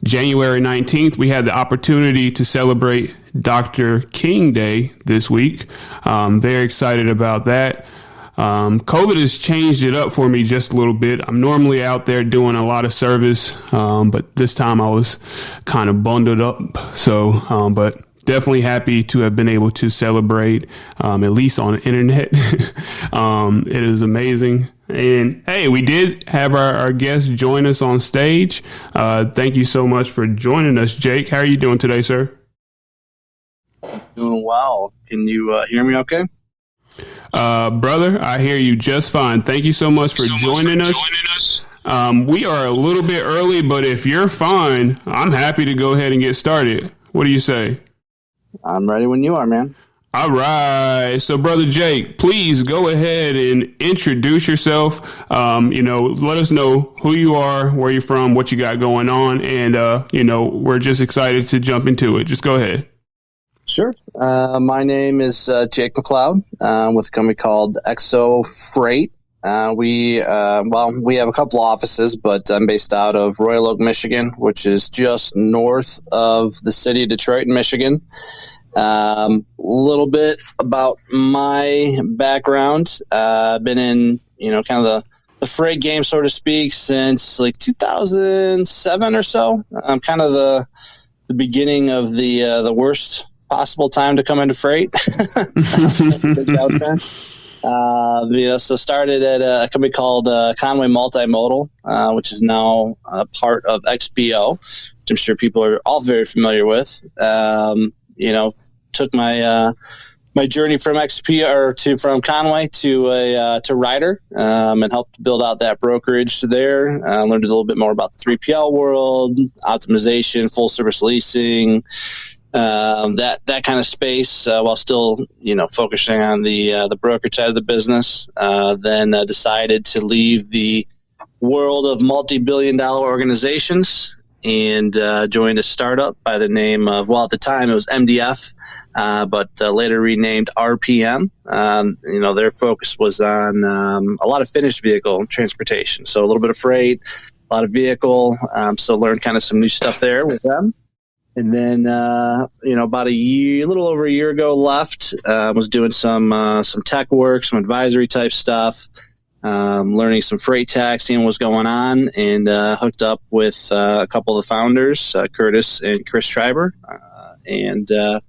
January 19th, we had the opportunity to celebrate Dr. King Day this week. Very excited about that. COVID has changed it up for me just a little bit. I'm normally out there doing a lot of service, but this time I was kind of bundled up. So, but definitely happy to have been able to celebrate, at least on the internet. It is amazing. And hey, we did have our guest join us on stage. Thank you so much for joining us, Jake. How are you doing today, sir? Doing well. Can you hear me okay? Brother, I hear you just fine. Thank you so much for joining us. We are a little bit early, but if you're fine, I'm happy to go ahead and get started. What do you say? I'm ready when you are, man. All right. So, Brother Jake, please go ahead and introduce yourself. Let us know who you are, where you're from, what you got going on. And, we're just excited to jump into it. Just go ahead. Sure. My name is Jake McLeod with a company called EXO Freight. We have a couple offices, but I'm based out of Royal Oak, Michigan, which is just north of the city of Detroit, Michigan. A little bit about my background. I've been in, kind of the freight game, so to speak, since like 2007 or so. I'm kind of the beginning of the worst possible time to come into freight. So started at a company called ConWay Multimodal, which is now part of XPO, which I'm sure people are all very familiar with. Took my journey from XPO from ConWay to Ryder, and helped build out that brokerage there. Learned a little bit more about the 3PL world, optimization, full service leasing. That kind of space, while still, focusing on the brokerage side of the business. Then decided to leave the world of multi-billion-dollar organizations and joined a startup by the name of, at the time it was MDF, but later renamed RPM. Their focus was on a lot of finished vehicle transportation, so a little bit of freight, a lot of vehicle. So learned kind of some new stuff there with them. And then, about a little over a year ago, left. Was doing some tech work, some advisory type stuff, learning some freight tech, seeing what's going on, and hooked up with a couple of the founders, Curtis and Chris Schreiber, and the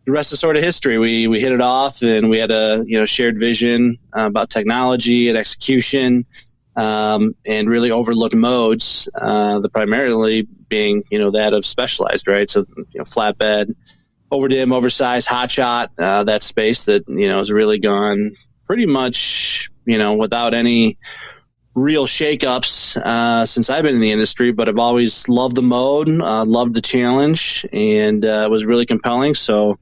rest is sort of history. We hit it off, and we had a shared vision about technology and execution. And really overlooked modes, the primarily being, that of specialized, right? So, flatbed, overdim, oversized, hotshot, that space that, has really gone pretty much, without any real shakeups, since I've been in the industry, but I've always loved the mode, loved the challenge, and it was really compelling. So,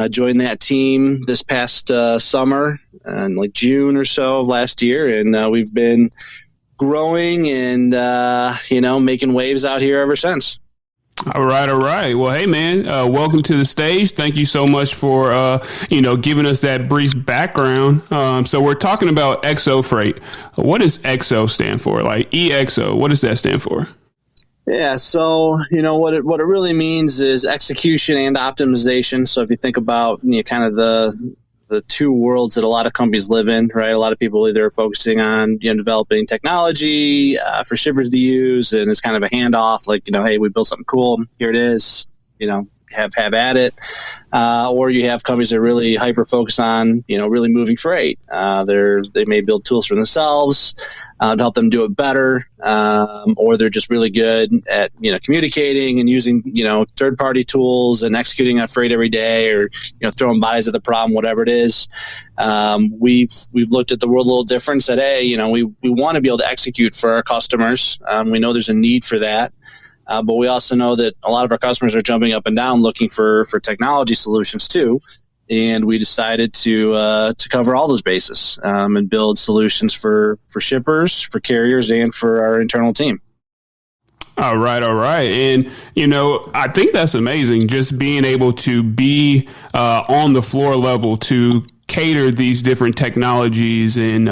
joined that team this past summer in like June or so of last year, and we've been growing and making waves out here ever since. All right. Well, hey man, welcome to the stage. Thank you so much for giving us that brief background. So we're talking about EXO Freight. What does EXO stand for? Like EXO, what does that stand for? Yeah, so what it really means is execution and optimization. So if you think about kind of the two worlds that a lot of companies live in, right? A lot of people either are focusing on developing technology for shippers to use, and it's kind of a handoff, like hey, we built something cool, here it is, have at it. Or you have companies that really hyper focus on, really moving freight. They may build tools for themselves to help them do it better. Or they're just really good at, communicating and using, third party tools and executing that freight every day, or, throwing bodies at the problem, whatever it is. We've looked at the world a little different and said, hey, we want to be able to execute for our customers. We know there's a need for that. But we also know that a lot of our customers are jumping up and down looking for technology solutions too. And we decided to cover all those bases and build solutions for shippers, for carriers, and for our internal team. All right. And, I think that's amazing, just being able to be on the floor level to cater these different technologies and,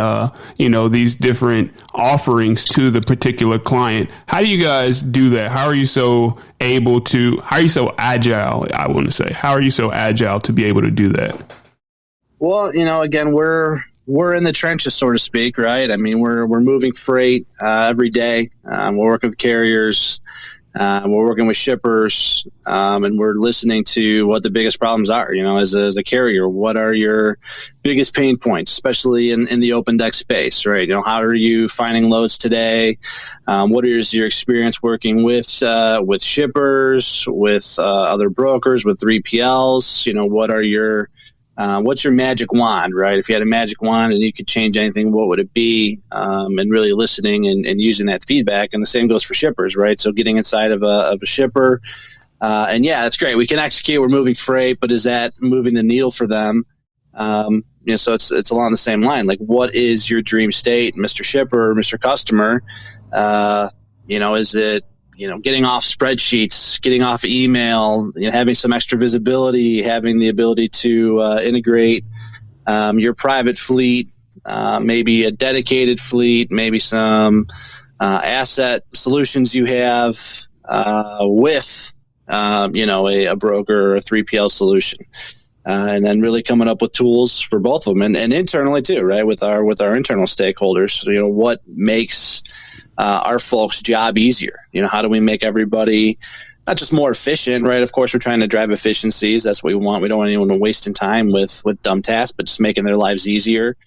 these different offerings to the particular client. How do you guys do that? How are you so agile? I want to say, how are you so agile to be able to do that? Well, again, we're in the trenches, so to speak, right? I mean, we're moving freight every day. We're working with carriers. We're working with shippers, and we're listening to what the biggest problems are. As a carrier, what are your biggest pain points, especially in the open deck space, right? How are you finding loads today? What is your experience working with shippers, with other brokers, with 3PLs? What are your what's your magic wand, right? If you had a magic wand and you could change anything, what would it be? And really listening and using that feedback. And the same goes for shippers, right? So getting inside of a shipper. And yeah, that's great. We can execute, we're moving freight, but is that moving the needle for them? So it's along the same line. Like, what is your dream state, Mr. Shipper or Mr. Customer? Is it, getting off spreadsheets, getting off email, having some extra visibility, having the ability to integrate your private fleet, maybe a dedicated fleet, maybe some asset solutions you have with, a broker or a 3PL solution. And then really coming up with tools for both of them and internally too, right? With our internal stakeholders, what makes our folks' job easier? How do we make everybody not just more efficient, right? Of course, we're trying to drive efficiencies. That's what we want. We don't want anyone wasting time with dumb tasks, but just making their lives easier,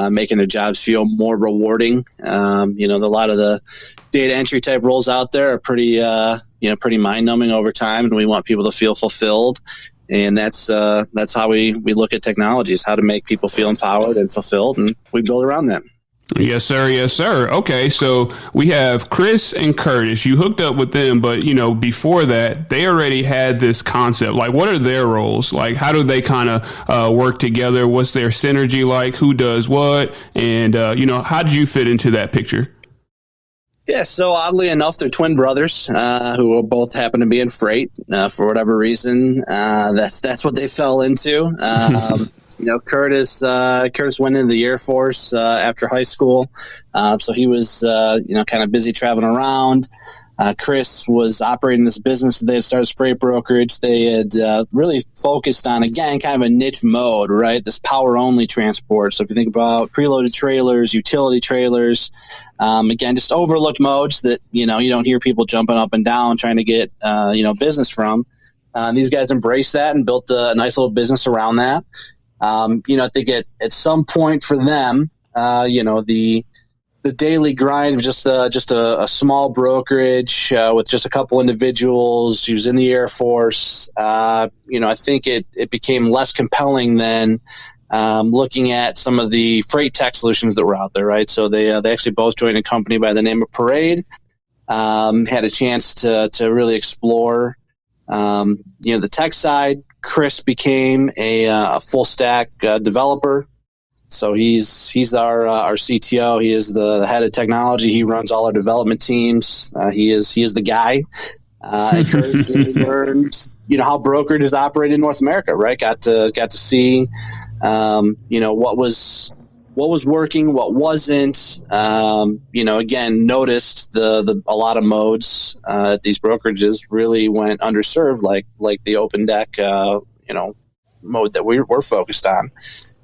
making their jobs feel more rewarding. A lot of the data entry type roles out there are pretty mind numbing over time, and we want people to feel fulfilled. And that's how we look at technologies, how to make people feel empowered and fulfilled, and we build around them. Yes, sir. Yes, sir. Okay, so we have Chris and Curtis. You hooked up with them, but, before that, they already had this concept. Like, what are their roles? Like, how do they kind of work together? What's their synergy like? Who does what? And, how did you fit into that picture? Yeah, so oddly enough, they're twin brothers who both happen to be in freight for whatever reason. That's what they fell into. Curtis went into the Air Force after high school, so he was kind of busy traveling around. Chris was operating this business. They had started freight brokerage. They had really focused on, again, kind of a niche mode, right? This power-only transport. So if you think about preloaded trailers, utility trailers, again, just overlooked modes that, you don't hear people jumping up and down trying to get, business from. These guys embraced that and built a nice little business around that. I think at some point for them, the daily grind of just a small brokerage with just a couple individuals who's in the Air Force. I think it became less compelling than looking at some of the freight tech solutions that were out there, right? So they actually both joined a company by the name of Parade. Had a chance to really explore the tech side. Chris became a full stack developer. So he's our CTO. He is the head of technology. He runs all our development teams. He is the guy. And Kurt learned how brokerages operate in North America. Right, got to see what was working, what wasn't. Again, noticed a lot of modes at these brokerages really went underserved, like the open deck mode that we're focused on.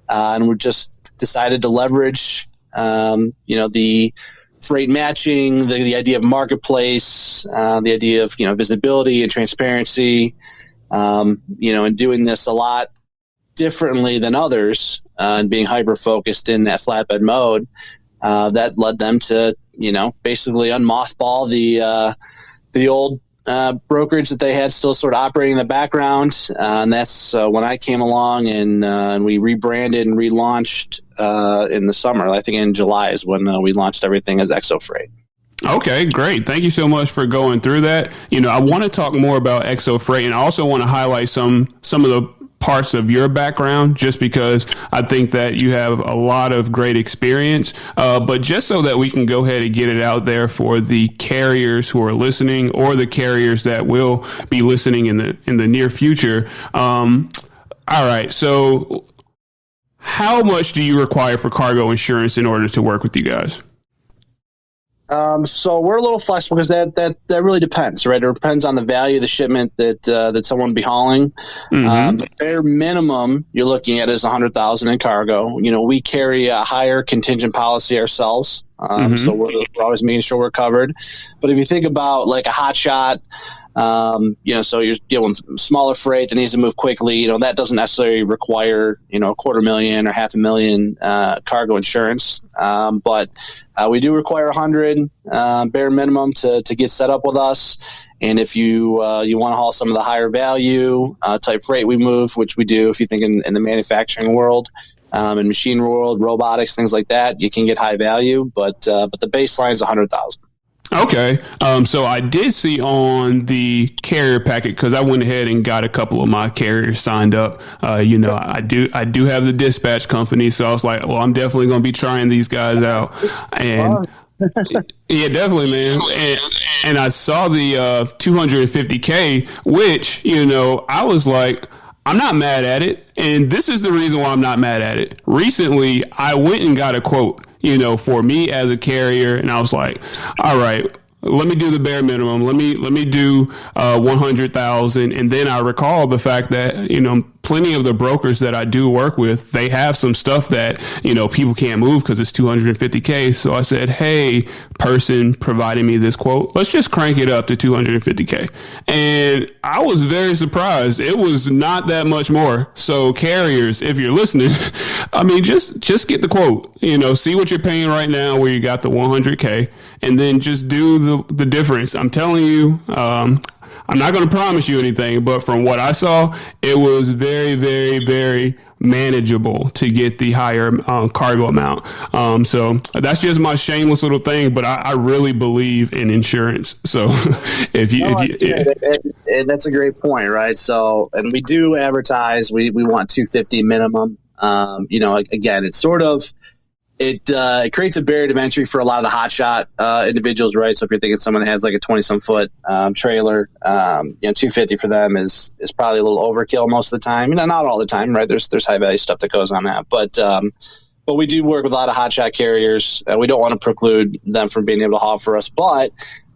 And we just decided to leverage, the freight matching, the idea of marketplace, the idea of, visibility and transparency, and doing this a lot differently than others, and being hyper focused in that flatbed mode. That led them to, basically unmothball the old brokerage that they had still sort of operating in the background. And that's when I came along and we rebranded and relaunched in the summer. I think in July is when we launched everything as EXO Freight. Okay, great. Thank you so much for going through that. I want to talk more about EXO Freight, and I also want to highlight some of the parts of your background, just because I think that you have a lot of great experience. But just so that we can go ahead and get it out there for the carriers who are listening, or the carriers that will be listening in the near future. All right. So how much do you require for cargo insurance in order to work with you guys? So we're a little flexible because that really depends, right? It depends on the value of the shipment that someone would be hauling. The bare minimum you're looking at is $100,000 in cargo. We carry a higher contingent policy ourselves, so we're always making sure we're covered. But if you think about like a hotshot, so you're dealing with smaller freight that needs to move quickly. That doesn't necessarily require, $250,000 or $500,000 cargo insurance. But we do require 100 bare minimum to get set up with us. And if you want to haul some of the higher value type freight we move, which we do, if you think in the manufacturing world, in machine world, robotics, things like that, you can get high value. But the baseline is 100,000. Okay. So I did see on the carrier packet, because I went ahead and got a couple of my carriers signed up. I do have the dispatch company. So I was like, well, I'm definitely going to be trying these guys out. And yeah, definitely, man. And I saw the $250K, which, I was like, I'm not mad at it. And this is the reason why I'm not mad at it. Recently, I went and got a quote, for me as a carrier. And I was like, all right, let me do the bare minimum. Let me do 100,000. And then I recall the fact that, plenty of the brokers that I do work with, they have some stuff that, people can't move because it's $250K. So I said, hey, person providing me this quote, let's just crank it up to $250K. And I was very surprised. It was not that much more. So carriers, if you're listening, I mean, just get the quote, see what you're paying right now where you got the 100K, and then just do the difference. I'm telling you, I'm not going to promise you anything, but from what I saw, it was very, very, very manageable to get the higher cargo amount. So that's just my shameless little thing, but I really believe in insurance. So that's a great point, right? So, and we do advertise, we want 250 minimum. Again, it's sort of, it creates a barrier to entry for a lot of the hotshot individuals, right? So if you're thinking someone that has like a 20-some foot trailer, 250 for them is probably a little overkill most of the time. Not all the time, right? There's high value stuff that goes on that, but we do work with a lot of hotshot carriers. We don't want to preclude them from being able to haul for us, but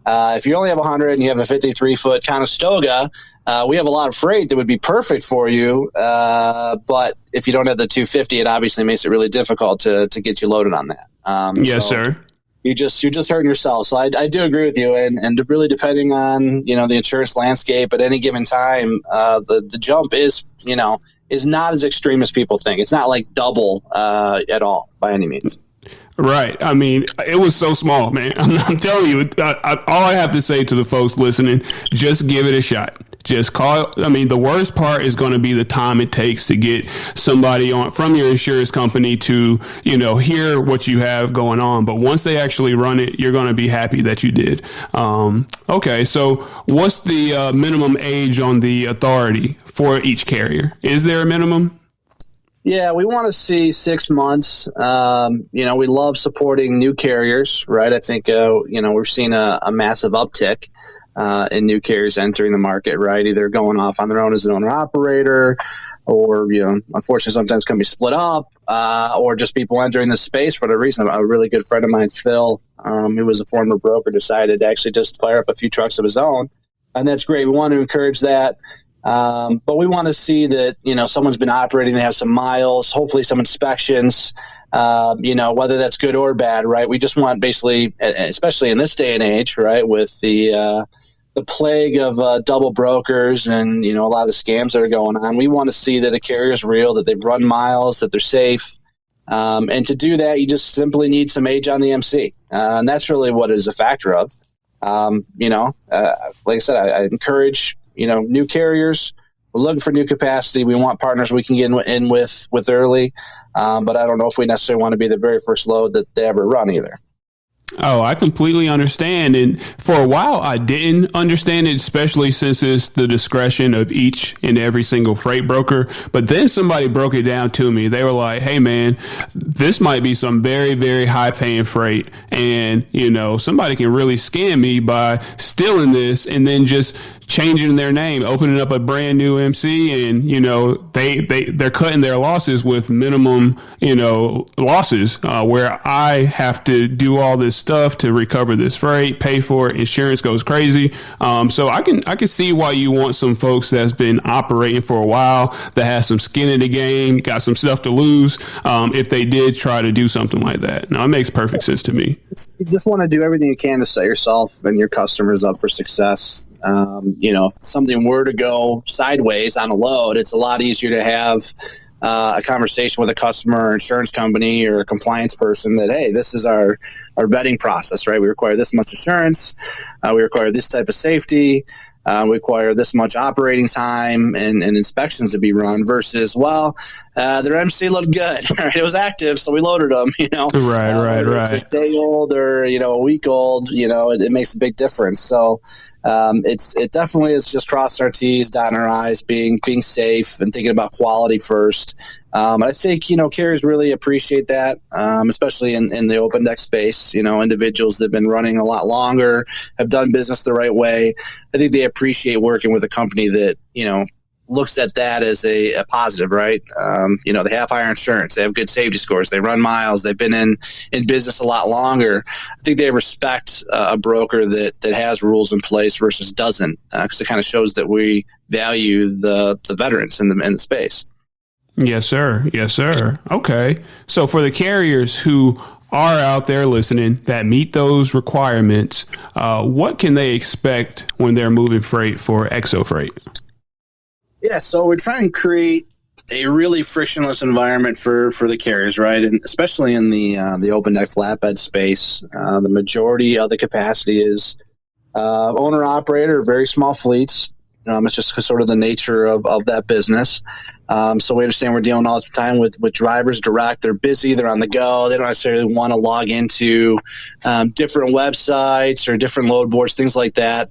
if you only have 100 and you have a 53-foot Conestoga, we have a lot of freight that would be perfect for you. But if you don't have the 250, it obviously makes it really difficult to get you loaded on that. Yes, sir. You're just hurting yourself. So I do agree with you. And really depending on, the insurance landscape at any given time, the jump is not as extreme as people think. It's not like double at all by any means. Right. I mean, it was so small, man. I'm telling you, all I have to say to the folks listening, just give it a shot. Just call. I mean, the worst part is going to be the time it takes to get somebody on from your insurance company to, hear what you have going on. But once they actually run it, you're going to be happy that you did. Okay. So what's the minimum age on the authority for each carrier? Is there a minimum? Yeah, we want to see 6 months. We love supporting new carriers, right? I think, we're seeing a massive uptick in new carriers entering the market, right? Either going off on their own as an owner operator, or, unfortunately, sometimes can be split up, or just people entering the space for the reason. A really good friend of mine, Phil, who was a former broker, decided to actually just fire up a few trucks of his own. And that's great. We want to encourage that. But we want to see that, someone's been operating, they have some miles, hopefully some inspections, whether that's good or bad, right? We just want basically, especially in this day and age, right, with the plague of double brokers and, a lot of the scams that are going on, we want to see that a carrier is real, that they've run miles, that they're safe. And to do that, you just simply need some age on the MC. And that's really what it is a factor of. Like I said, I encourage new carriers. We're looking for new capacity. We want partners we can get in with early. But I don't know if we necessarily want to be the very first load that they ever run either. Oh, I completely understand. And for a while, I didn't understand it, especially since it's the discretion of each and every single freight broker. But then somebody broke it down to me. They were like, hey, man, this might be some very, very high paying freight. And, somebody can really scam me by stealing this and then just changing their name, opening up a brand new MC, and they're cutting their losses with minimum losses, where I have to do all this stuff to recover this freight, pay for it, insurance goes crazy. So I can see why you want some folks that's been operating for a while, that has some skin in the game, got some stuff to lose, if they did try to do something like that. Now, it makes perfect sense to me. You just want to do everything you can to set yourself and your customers up for success. If something were to go sideways on a load, it's a lot easier to have a conversation with a customer or insurance company or a compliance person that, hey, this is our vetting process, right? We require this much insurance. We require this type of safety. We require this much operating time and inspections to be run versus, their MC looked good. Right? It was active, so we loaded them, Right. It's a day old or, a week old, it makes a big difference. So it definitely is just crossing our T's, dotting our I's, being safe and thinking about quality first. I think, carriers really appreciate that, especially in the open deck space. Individuals that have been running a lot longer, have done business the right way. I think they appreciate working with a company that, looks at that as a positive, right? They have higher insurance, they have good safety scores, they run miles, they've been in business a lot longer. I think they respect a broker that has rules in place versus doesn't, because it kind of shows that we value the veterans in the space. Yes, sir. Yes, sir. Okay. So for the carriers who are out there listening that meet those requirements, what can they expect when they're moving freight for EXO Freight? Yeah, so we're trying to create a really frictionless environment for the carriers, right? And especially in the open deck flatbed space, the majority of the capacity is owner operator, very small fleets. It's just sort of the nature of that business. So we understand we're dealing all the time with drivers direct. They're busy. They're on the go. They don't necessarily want to log into different websites or different load boards, things like that.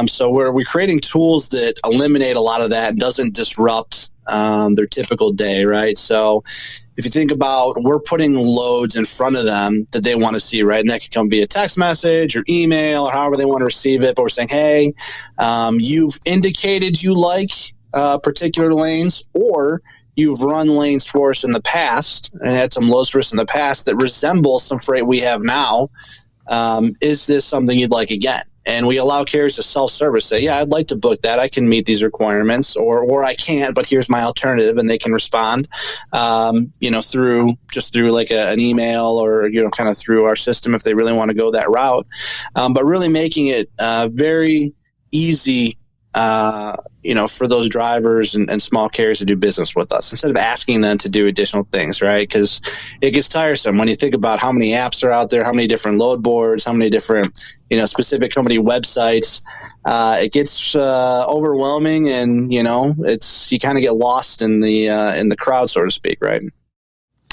So we're creating tools that eliminate a lot of that and doesn't disrupt their typical day, right? So if you think about, we're putting loads in front of them that they want to see, right? And that can come via text message or email or however they want to receive it. But we're saying, hey, you've indicated you like particular lanes, or you've run lanes for us in the past and had some loads for us in the past that resemble some freight we have now. Is this something you'd like again? And we allow carriers to self-service, say, yeah, I'd like to book that. I can meet these requirements, or I can't, but here's my alternative. And they can respond, through like an email or, kind of through our system if they really want to go that route. But really making it very easy, for those drivers and small carriers to do business with us instead of asking them to do additional things, right? Because it gets tiresome when you think about how many apps are out there, how many different load boards, how many different, specific company websites. It gets overwhelming, and you kind of get lost in the crowd, so to speak, right?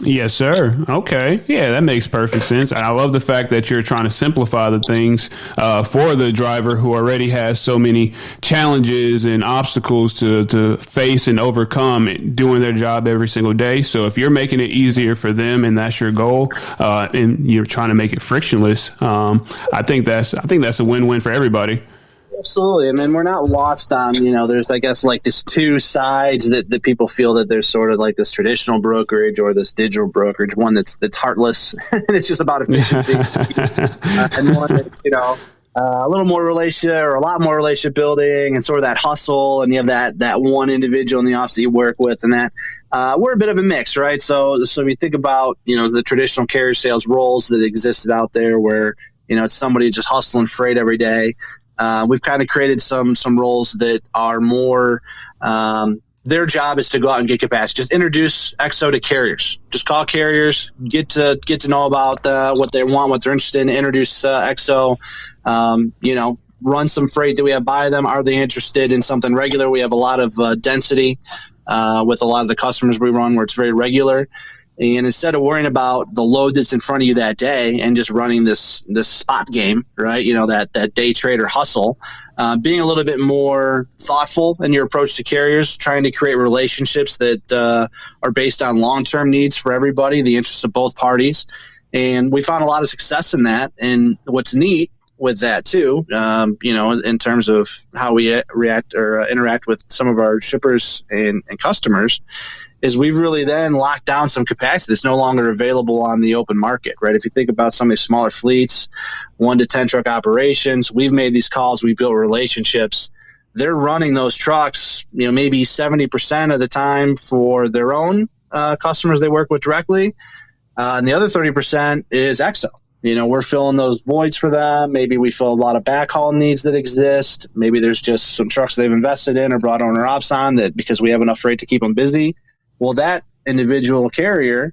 Yes, sir. Okay. Yeah, that makes perfect sense. I love the fact that you're trying to simplify the things for the driver who already has so many challenges and obstacles to face and overcome doing their job every single day. So if you're making it easier for them and that's your goal, and you're trying to make it frictionless, I think that's a win-win for everybody. Absolutely. And then we're not lost on, there's, I guess, like this two sides that people feel that there's sort of like this traditional brokerage or this digital brokerage, one that's heartless and it's just about efficiency, and one that's, a little more relationship or a lot more relationship building and sort of that hustle. And you have that one individual in the office that you work with, and that we're a bit of a mix, right? So if you think about, the traditional carrier sales roles that existed out there where, it's somebody just hustling freight every day. We've kind of created some roles that are more, their job is to go out and get capacity. Just introduce EXO to carriers. Just call carriers, get to know about what they want, what they're interested in, introduce EXO, run some freight that we have by them. Are they interested in something regular? We have a lot of density with a lot of the customers we run where it's very regular. And instead of worrying about the load that's in front of you that day and just running this spot game, right? That day trader hustle, being a little bit more thoughtful in your approach to carriers, trying to create relationships that are based on long-term needs for everybody, the interests of both parties. And we found a lot of success in that. And what's neat with that too, in terms of how we react or interact with some of our shippers and customers, is we've really then locked down some capacity that's no longer available on the open market, right? If you think about some of these smaller fleets, 1 to 10 truck operations, we've made these calls, we built relationships. They're running those trucks, maybe 70% of the time for their own customers they work with directly. And the other 30% is EXO. We're filling those voids for them. Maybe we fill a lot of backhaul needs that exist. Maybe there's just some trucks they've invested in or brought owner ops on that because we have enough freight to keep them busy. Well, that individual carrier,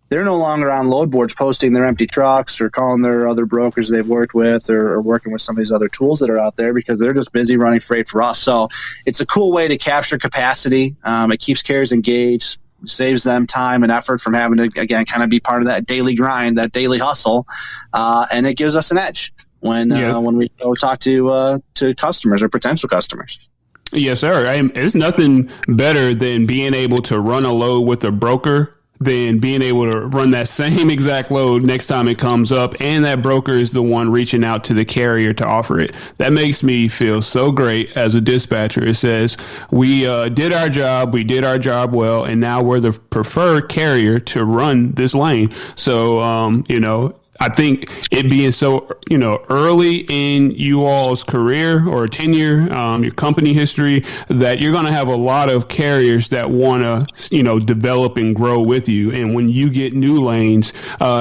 they're no longer on load boards posting their empty trucks or calling their other brokers they've worked with or working with some of these other tools that are out there because they're just busy running freight for us. So it's a cool way to capture capacity. It keeps carriers engaged, saves them time and effort from having to, again, kind of be part of that daily grind, that daily hustle. And it gives us an edge when we go talk to customers or potential customers. Yes, sir. There's nothing better than being able to run a load with a broker than being able to run that same exact load next time it comes up, and that broker is the one reaching out to the carrier to offer it. That makes me feel so great as a dispatcher. It says we did our job well, and now we're the preferred carrier to run this lane. So, I think it being so, early in you all's career or tenure, your company history, that you're going to have a lot of carriers that want to, develop and grow with you. And when you get new lanes,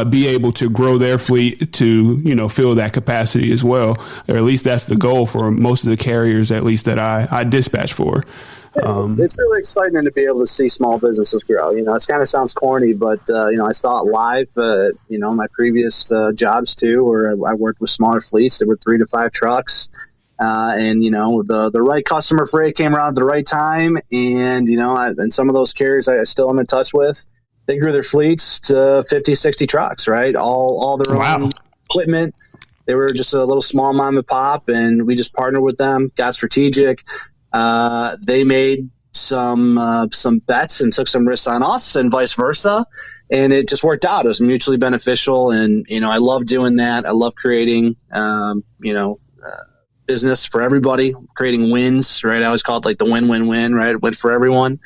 be able to grow their fleet to, fill that capacity as well. Or at least that's the goal for most of the carriers, at least that I dispatch for. It's really exciting to be able to see small businesses grow. It kind of sounds corny, but, I saw it live, my previous jobs too, where I worked with smaller fleets. There were 3 to 5 trucks. And the right customer freight came around at the right time. And, and some of those carriers I still am in touch with, they grew their fleets to 50, 60 trucks, right? All their own equipment. They were just a little small mom and pop, and we just partnered with them, got strategic. They made some bets and took some risks on us and vice versa. And it just worked out. It was mutually beneficial. And, I love doing that. I love creating, business for everybody, creating wins, right? I always call it like the win-win-win, right? Win for everyone.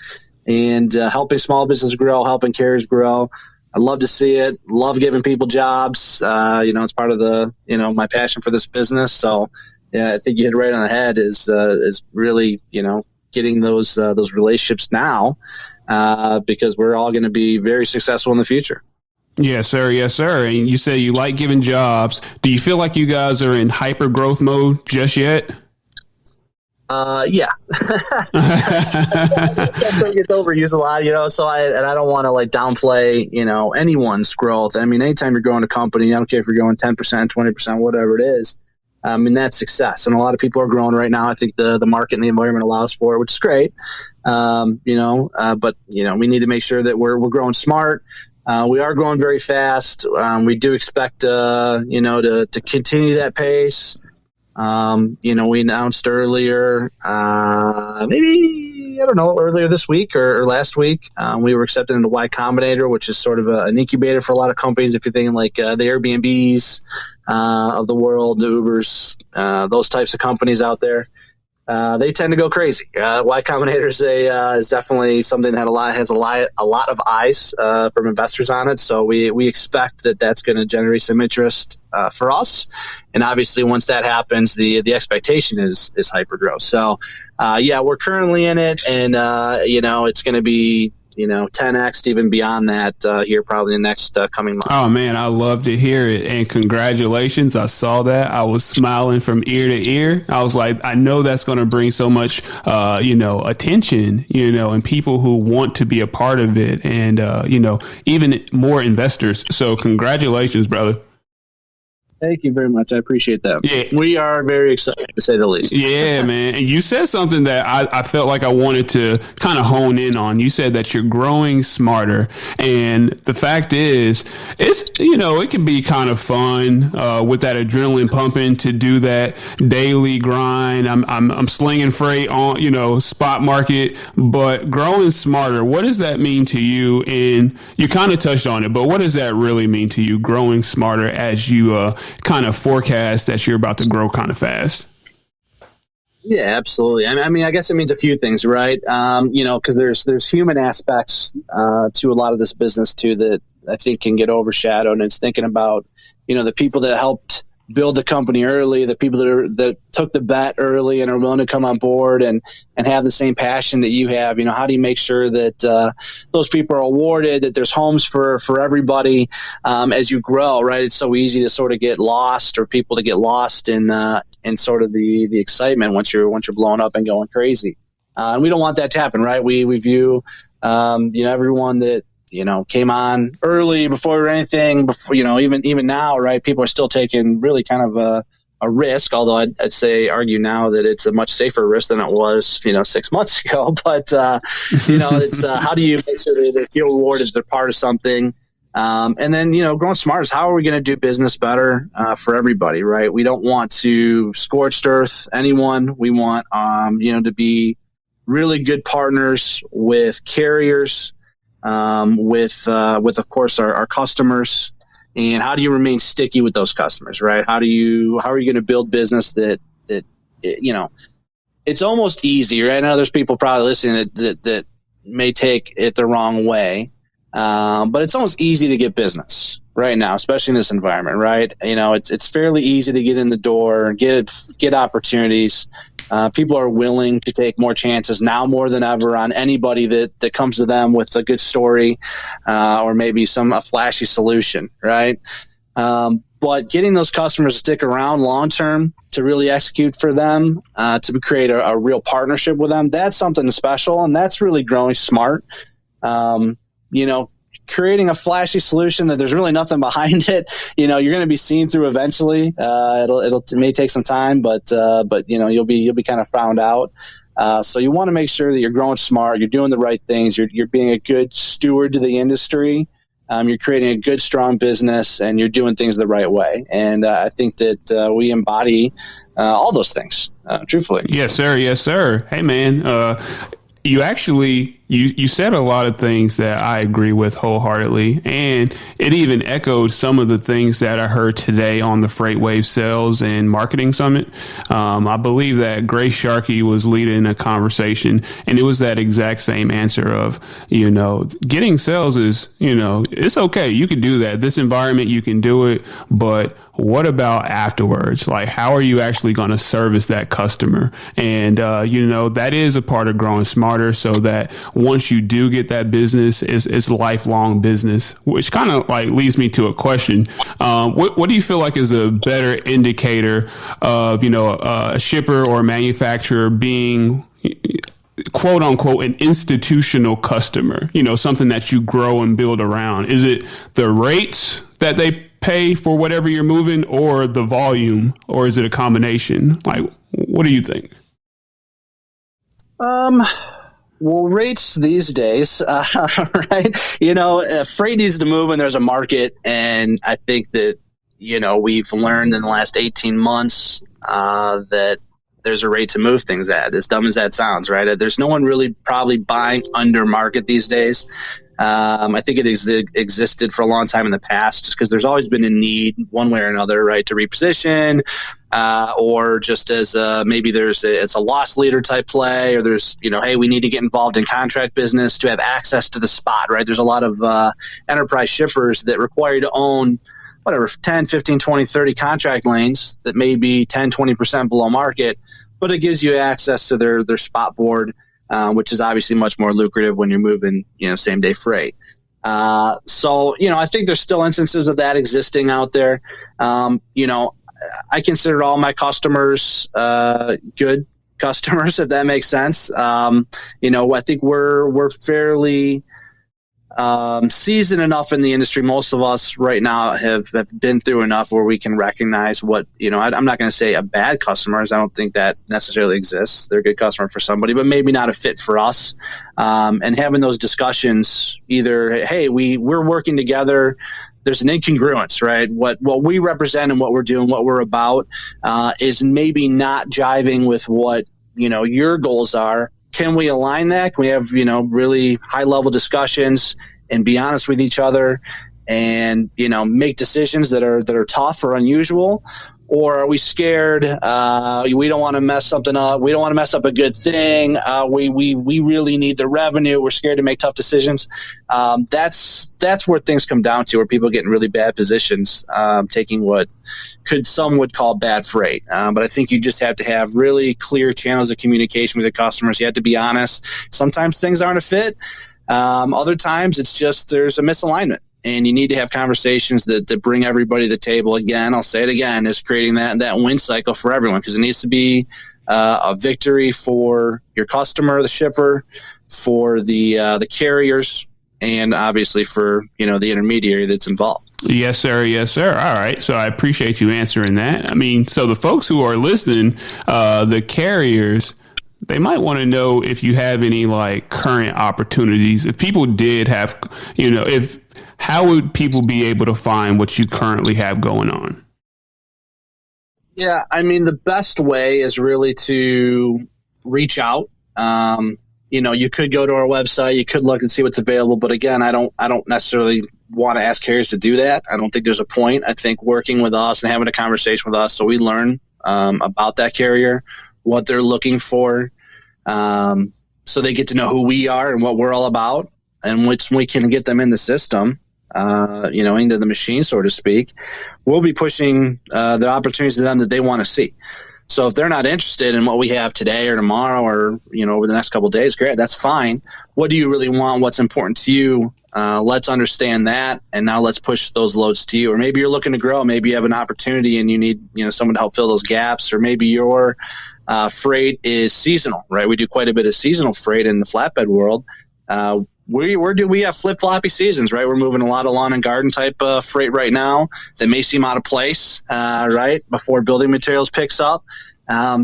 And helping small business grow, helping carriers grow. I love to see it. Love giving people jobs. It's part of the, my passion for this business. So, yeah, I think you hit it right on the head is really, getting those relationships now because we're all going to be very successful in the future. Yes, sir. Yes, sir. And you say you like giving jobs. Do you feel like you guys are in hyper growth mode just yet? Yeah. It gets overused a lot, so I don't want to downplay, anyone's growth. I mean, anytime you're growing a company, I don't care if you're going 10%, 20%, whatever it is. That's success. And a lot of people are growing right now. I think the market and the environment allows for it, which is great. But we need to make sure that we're growing smart. We are growing very fast. We do expect, to continue that pace. We announced earlier, earlier this week or last week, we were accepted into Y Combinator, which is sort of an incubator for a lot of companies. If you're thinking like the Airbnbs of the world, the Ubers, those types of companies out there, they tend to go crazy. Y Combinator is definitely something that has a lot of eyes from investors on it. So we expect that that's going to generate some interest for us. And obviously, once that happens, the expectation is hypergrowth. So we're currently in it, and it's going to be 10x, even beyond that here probably in the next coming months. Oh, man, I love to hear it. And congratulations. I saw that. I was smiling from ear to ear. I was like, I know that's going to bring so much, attention, and people who want to be a part of it and, even more investors. So congratulations, brother. Thank you very much. I appreciate that. Yeah. We are very excited, to say the least. Yeah, man. And you said something that I felt like I wanted to kind of hone in on. You said that you're growing smarter. And the fact is, it can be kind of fun with that adrenaline pumping to do that daily grind. I'm slinging freight on, spot market, but growing smarter. What does that mean to you? And you kind of touched on it, but what does that really mean to you, growing smarter as you kind of forecast that you're about to grow kind of fast? Yeah, absolutely. I mean, I guess it means a few things, right? Because there's human aspects to a lot of this business too that I think can get overshadowed. And it's thinking about, the people that helped build the company early, the people that took the bet early and are willing to come on board and have the same passion that you have. How do you make sure that those people are awarded, that there's homes for everybody as you grow, right? It's so easy to sort of get lost, or people to get lost in sort of the excitement once you're blowing up and going crazy. And we don't want that to happen, right? We view everyone that came on early before anything, before, even now, right? People are still taking really kind of a risk, although I'd argue now that it's a much safer risk than it was, 6 months ago. But, it's how do you make sure they feel rewarded if they're part of something? And then, growing smart is how are we going to do business better for everybody, right? We don't want to scorched earth anyone. We want, to be really good partners with carriers, with of course our customers, and how do you remain sticky with those customers, right? How are you going to build business that it's almost easy, right? I know there's people probably listening that may take it the wrong way, but it's almost easy to get business right now, especially in this environment, right? It's fairly easy to get in the door, get opportunities. People are willing to take more chances now more than ever on anybody that comes to them with a good story or maybe a flashy solution, right? But getting those customers to stick around long term, to really execute for them, to create a real partnership with them, that's something special, and that's really growing smart. Creating a flashy solution that there's really nothing behind it, you're going to be seen through eventually. It may take some time, but you'll be kind of found out. So you want to make sure that you're growing smart, you're doing the right things, you're being a good steward to the industry. You're creating a good, strong business, and you're doing things the right way. And I think that we embody all those things, truthfully. Yes, sir. Yes, sir. Hey, man. You actually, you said a lot of things that I agree with wholeheartedly, and it even echoed some of the things that I heard today on the FreightWave Sales and Marketing Summit. I believe that Grace Sharkey was leading a conversation, and it was that exact same answer of, getting sales is, it's okay. You can do that. This environment, you can do it, but what about afterwards? Like, how are you actually going to service that customer? And, that is a part of growing smarter, so that once you do get that business, it's lifelong business, which kind of like leads me to a question. What do you feel like is a better indicator of, a shipper or a manufacturer being quote unquote an institutional customer, something that you grow and build around? Is it the rates that they pay for whatever you're moving, or the volume, or is it a combination? Like, what do you think? Well, rates these days, right? Freight needs to move, and there's a market. And I think that, we've learned in the last 18 months that there's a rate to move things at, as dumb as that sounds, right? There's no one really probably buying under market these days. I think it existed for a long time in the past, just because there's always been a need one way or another, right, to reposition, or just as maybe it's a loss leader type play, or there's, hey, we need to get involved in contract business to have access to the spot, right? There's a lot of enterprise shippers that require you to own whatever, 10, 15, 20, 30 contract lanes that may be 10, 20% below market, but it gives you access to their spot board, which is obviously much more lucrative when you're moving, same day freight. So, I think there's still instances of that existing out there. I consider all my customers good customers, if that makes sense. I think we're fairly seasoned enough in the industry. Most of us right now have been through enough where we can recognize what, I'm not going to say a bad customer, as I don't think that necessarily exists. They're a good customer for somebody, but maybe not a fit for us. And having those discussions, either, hey, we're working together. There's an incongruence, right? What we represent and what we're doing, what we're about, is maybe not jiving with what, your goals are. Can we align that? Can we have, really high level discussions and be honest with each other and, make decisions that are tough or unusual? Or are we scared? We don't want to mess something up. We don't want to mess up a good thing. We really need the revenue. We're scared to make tough decisions. That's where things come down to, where people get in really bad positions, taking what some would call bad freight. But I think you just have to have really clear channels of communication with the customers. You have to be honest. Sometimes things aren't a fit. Other times it's just there's a misalignment. And you need to have conversations that bring everybody to the table. Again, I'll say it again, is creating that win cycle for everyone, because it needs to be a victory for your customer, the shipper, for the carriers, and obviously for the intermediary that's involved. Yes, sir. Yes, sir. All right. So I appreciate you answering that. I mean, so the folks who are listening, the carriers, they might want to know if you have any current opportunities. If people did have, how would people be able to find what you currently have going on? Yeah, I mean, the best way is really to reach out. You could go to our website, you could look and see what's available. But again, I don't necessarily want to ask carriers to do that. I don't think there's a point. I think working with us and having a conversation with us, so we learn about that carrier, what they're looking for, so they get to know who we are and what we're all about, and which we can get them in the system. Into the machine, so to speak. We'll be pushing the opportunities to them that they want to see. So if they're not interested in what we have today or tomorrow or, over the next couple of days, great, that's fine. What do you really want? What's important to you? Let's understand that. And now let's push those loads to you. Or maybe you're looking to grow. Maybe you have an opportunity and you need, someone to help fill those gaps. Or maybe your freight is seasonal, right? We do quite a bit of seasonal freight in the flatbed world. We have flip-floppy seasons, right? We're moving a lot of lawn and garden type freight right now that may seem out of place, right, before building materials picks up.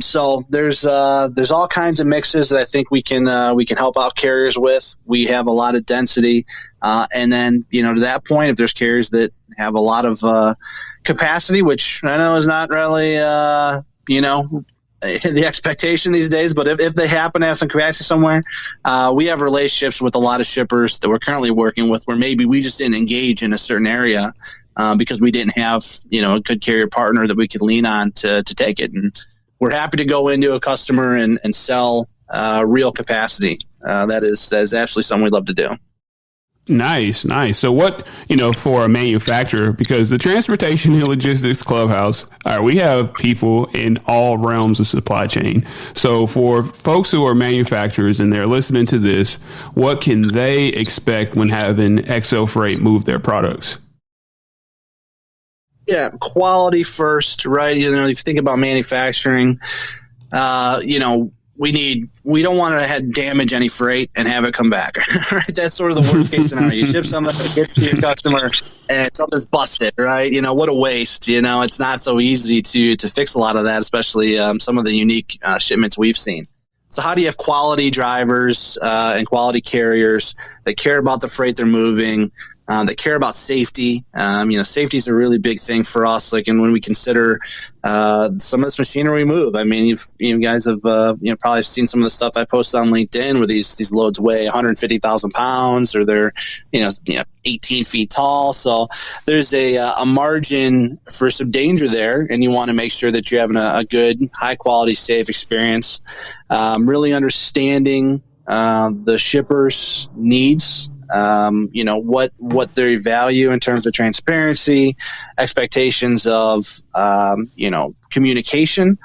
So there's all kinds of mixes that I think we can help out carriers with. We have a lot of density, and then to that point, if there's carriers that have a lot of capacity, which I know is not really the expectation these days, but if they happen to have some capacity somewhere, we have relationships with a lot of shippers that we're currently working with where maybe we just didn't engage in a certain area because we didn't have a good carrier partner that we could lean on to take it. And we're happy to go into a customer and sell real capacity. That is absolutely something we'd love to do. Nice. So what, for a manufacturer, because the Transportation and Logistics Clubhouse, we have people in all realms of supply chain. So for folks who are manufacturers and they're listening to this, what can they expect when having EXO Freight move their products? Yeah, quality first, right? If you think about manufacturing, we don't want to damage any freight and have it come back, right? That's sort of the worst case scenario. You ship something that gets to your customer and something's busted, right? What a waste. It's not so easy to fix a lot of that, especially some of the unique shipments we've seen. So how do you have quality drivers and quality carriers that care about the freight they're moving, that care about safety? Safety is a really big thing for us. And when we consider some of this machinery we move, I mean, you guys have probably seen some of the stuff I posted on LinkedIn where these loads weigh 150,000 pounds or they're 18 feet tall. So there's a margin for some danger there, and you want to make sure that you're having a good, high quality, safe experience. Really understanding the shipper's needs. What they value in terms of transparency, expectations of, communication,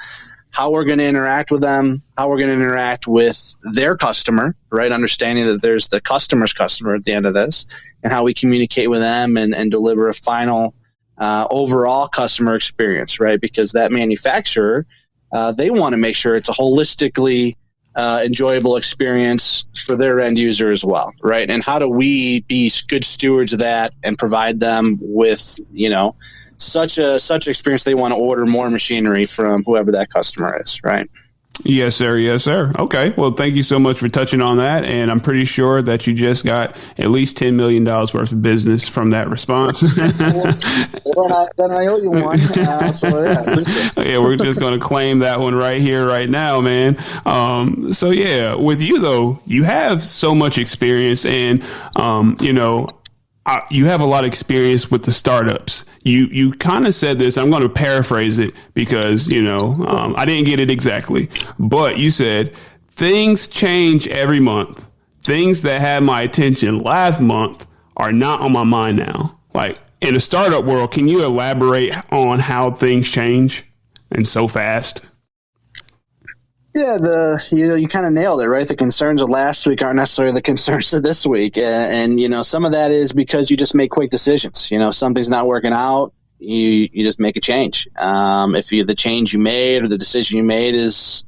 how we're going to interact with them, how we're going to interact with their customer, right? Understanding that there's the customer's customer at the end of this, and how we communicate with them and deliver a final overall customer experience, right? Because that manufacturer, they want to make sure it's a holistically enjoyable experience for their end user as well, right? And how do we be good stewards of that and provide them with, such experience they want to order more machinery from whoever that customer is, right? Yes, sir. Yes, sir. Okay. Well, thank you so much for touching on that. And I'm pretty sure that you just got at least $10 million worth of business from that response. Then I owe you one. Yeah, we're just going to claim that one right here, right now, man. So, yeah, with you, though, you have so much experience and, you have a lot of experience with the startups. You kind of said this. I'm going to paraphrase it because, I didn't get it exactly. But you said things change every month. Things that had my attention last month are not on my mind now. Like in the startup world, can you elaborate on how things change and so fast? Yeah, you kind of nailed it, right? The concerns of last week aren't necessarily the concerns of this week, and some of that is because you just make quick decisions. Something's not working out, you just make a change. If the change you made or the decision you made is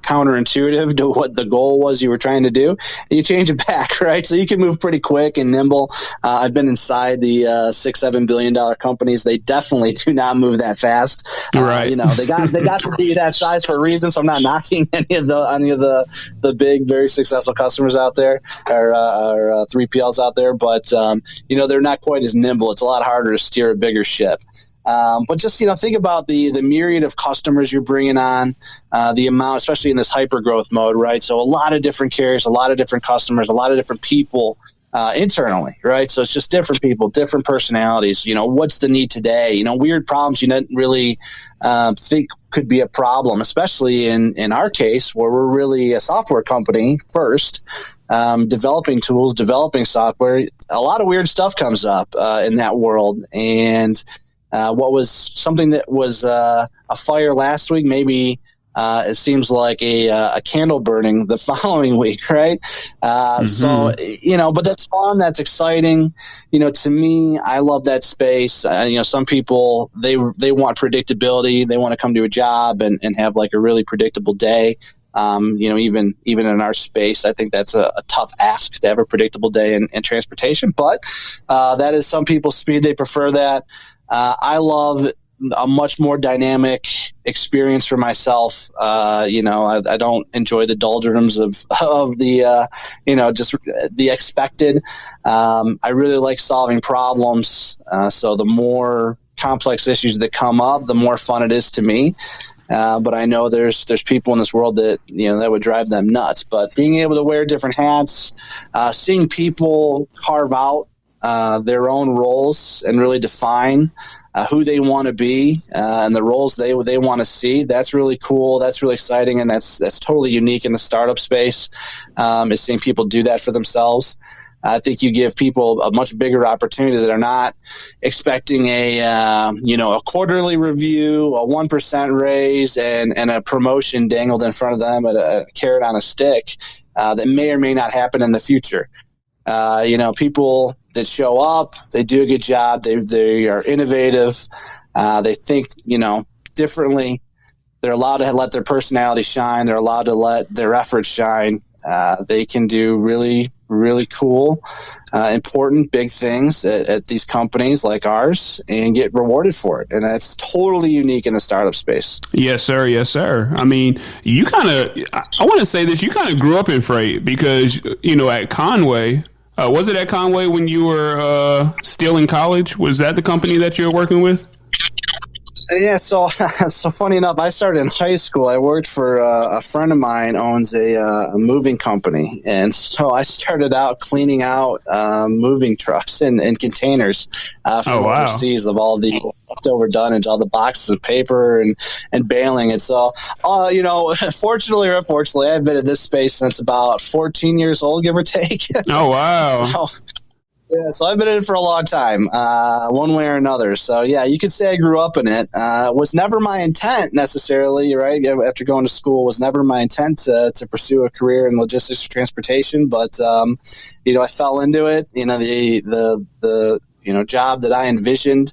counterintuitive to what the goal was you were trying to do, you change it back, right? So you can move pretty quick and nimble. I've been inside the $6-7 billion companies. They definitely do not move that fast. Right. They got to be that size for a reason. So I'm not knocking any of the big, very successful customers out there or 3PLs out there, but they're not quite as nimble. It's a lot harder to steer a bigger ship. But just, think about the myriad of customers you're bringing on, the amount, especially in this hypergrowth mode, right? So a lot of different carriers, a lot of different customers, a lot of different people internally, right? So it's just different people, different personalities. What's the need today? Weird problems you didn't really think could be a problem, especially in our case where we're really a software company first, developing tools, developing software. A lot of weird stuff comes up in that world. And what was something that was a fire last week, maybe it seems like a candle burning the following week, right? So, but that's fun. That's exciting. To me, I love that space. Some people, they want predictability. They want to come to a job and have like a really predictable day. Even in our space, I think that's a tough ask to have a predictable day in transportation, but that is some people's speed. They prefer that. I love a much more dynamic experience for myself. I don't enjoy the doldrums of the, just the expected. I really like solving problems. So the more complex issues that come up, the more fun it is to me. But I know there's people in this world that, that would drive them nuts. But being able to wear different hats, seeing people carve out their own roles and really define who they want to be and the roles they want to see. That's really cool. That's really exciting, and that's totally unique in the startup space. Is seeing people do that for themselves. I think you give people a much bigger opportunity that are not expecting a quarterly review, a 1% raise, and a promotion dangled in front of them, a carrot on a stick that may or may not happen in the future. People that show up, they do a good job. They are innovative. They think, differently. They're allowed to let their personality shine. They're allowed to let their efforts shine. They can do really, really cool, important, big things at these companies like ours and get rewarded for it. And that's totally unique in the startup space. Yes, sir. Yes, sir. I mean, I want to say this, you kind of grew up in freight because, at ConWay, was it at ConWay when you were still in college? Was that the company that you were working with? Yeah, so funny enough, I started in high school. I worked for a friend of mine owns a moving company, and so I started out cleaning out moving trucks and containers from overseas of all the leftover dunnage, all the boxes of paper and bailing. And so, fortunately or unfortunately, I've been in this space since about 14 years old, give or take. Oh, wow. So I've been in it for a long time, one way or another. So, yeah, you could say I grew up in it. Was never my intent necessarily, right? After going to school, was never my intent to pursue a career in logistics or transportation. But, I fell into it. The job that I envisioned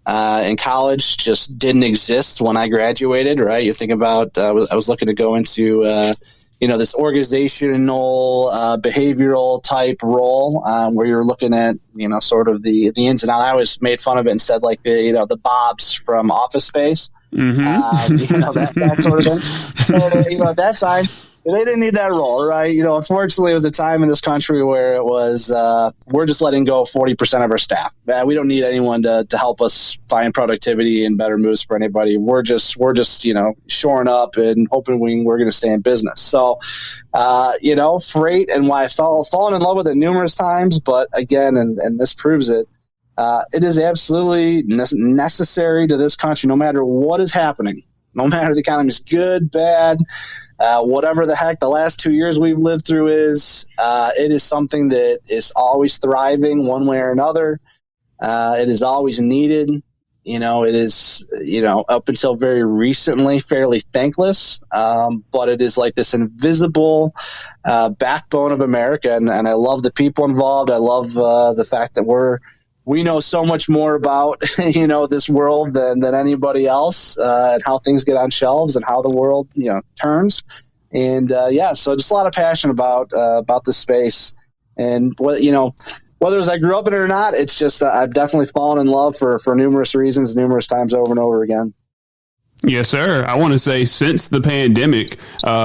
in college just didn't exist when I graduated, right? You think about, I was looking to go into this organizational, behavioral type role, where you're looking at, sort of the ins and outs. I always made fun of it and said like the Bobs from Office Space, Mm-hmm. that sort of thing. And, at that time, They didn't need that role, right? Unfortunately, it was a time in this country where it was we're just letting go 40% of our staff. We don't need anyone to help us find productivity and better moves for anybody. We're just shoring up and hoping we're going to stay in business. So, freight and why I fallen in love with it numerous times, but again, and this proves it. It is absolutely necessary to this country, no matter what is happening. No matter the economy is good, bad, whatever the heck the last 2 years we've lived through is, it is something that is always thriving one way or another. It is always needed. It is, up until very recently, fairly thankless. But it is like this invisible backbone of America. And I love the people involved. I love the fact that we know so much more about, this world than anybody else, and how things get on shelves and how the world, turns. And, so just a lot of passion about this space. And, whether as I grew up in it or not, it's just, I've definitely fallen in love for numerous reasons, numerous times over and over again. Yes, sir. I want to say since the pandemic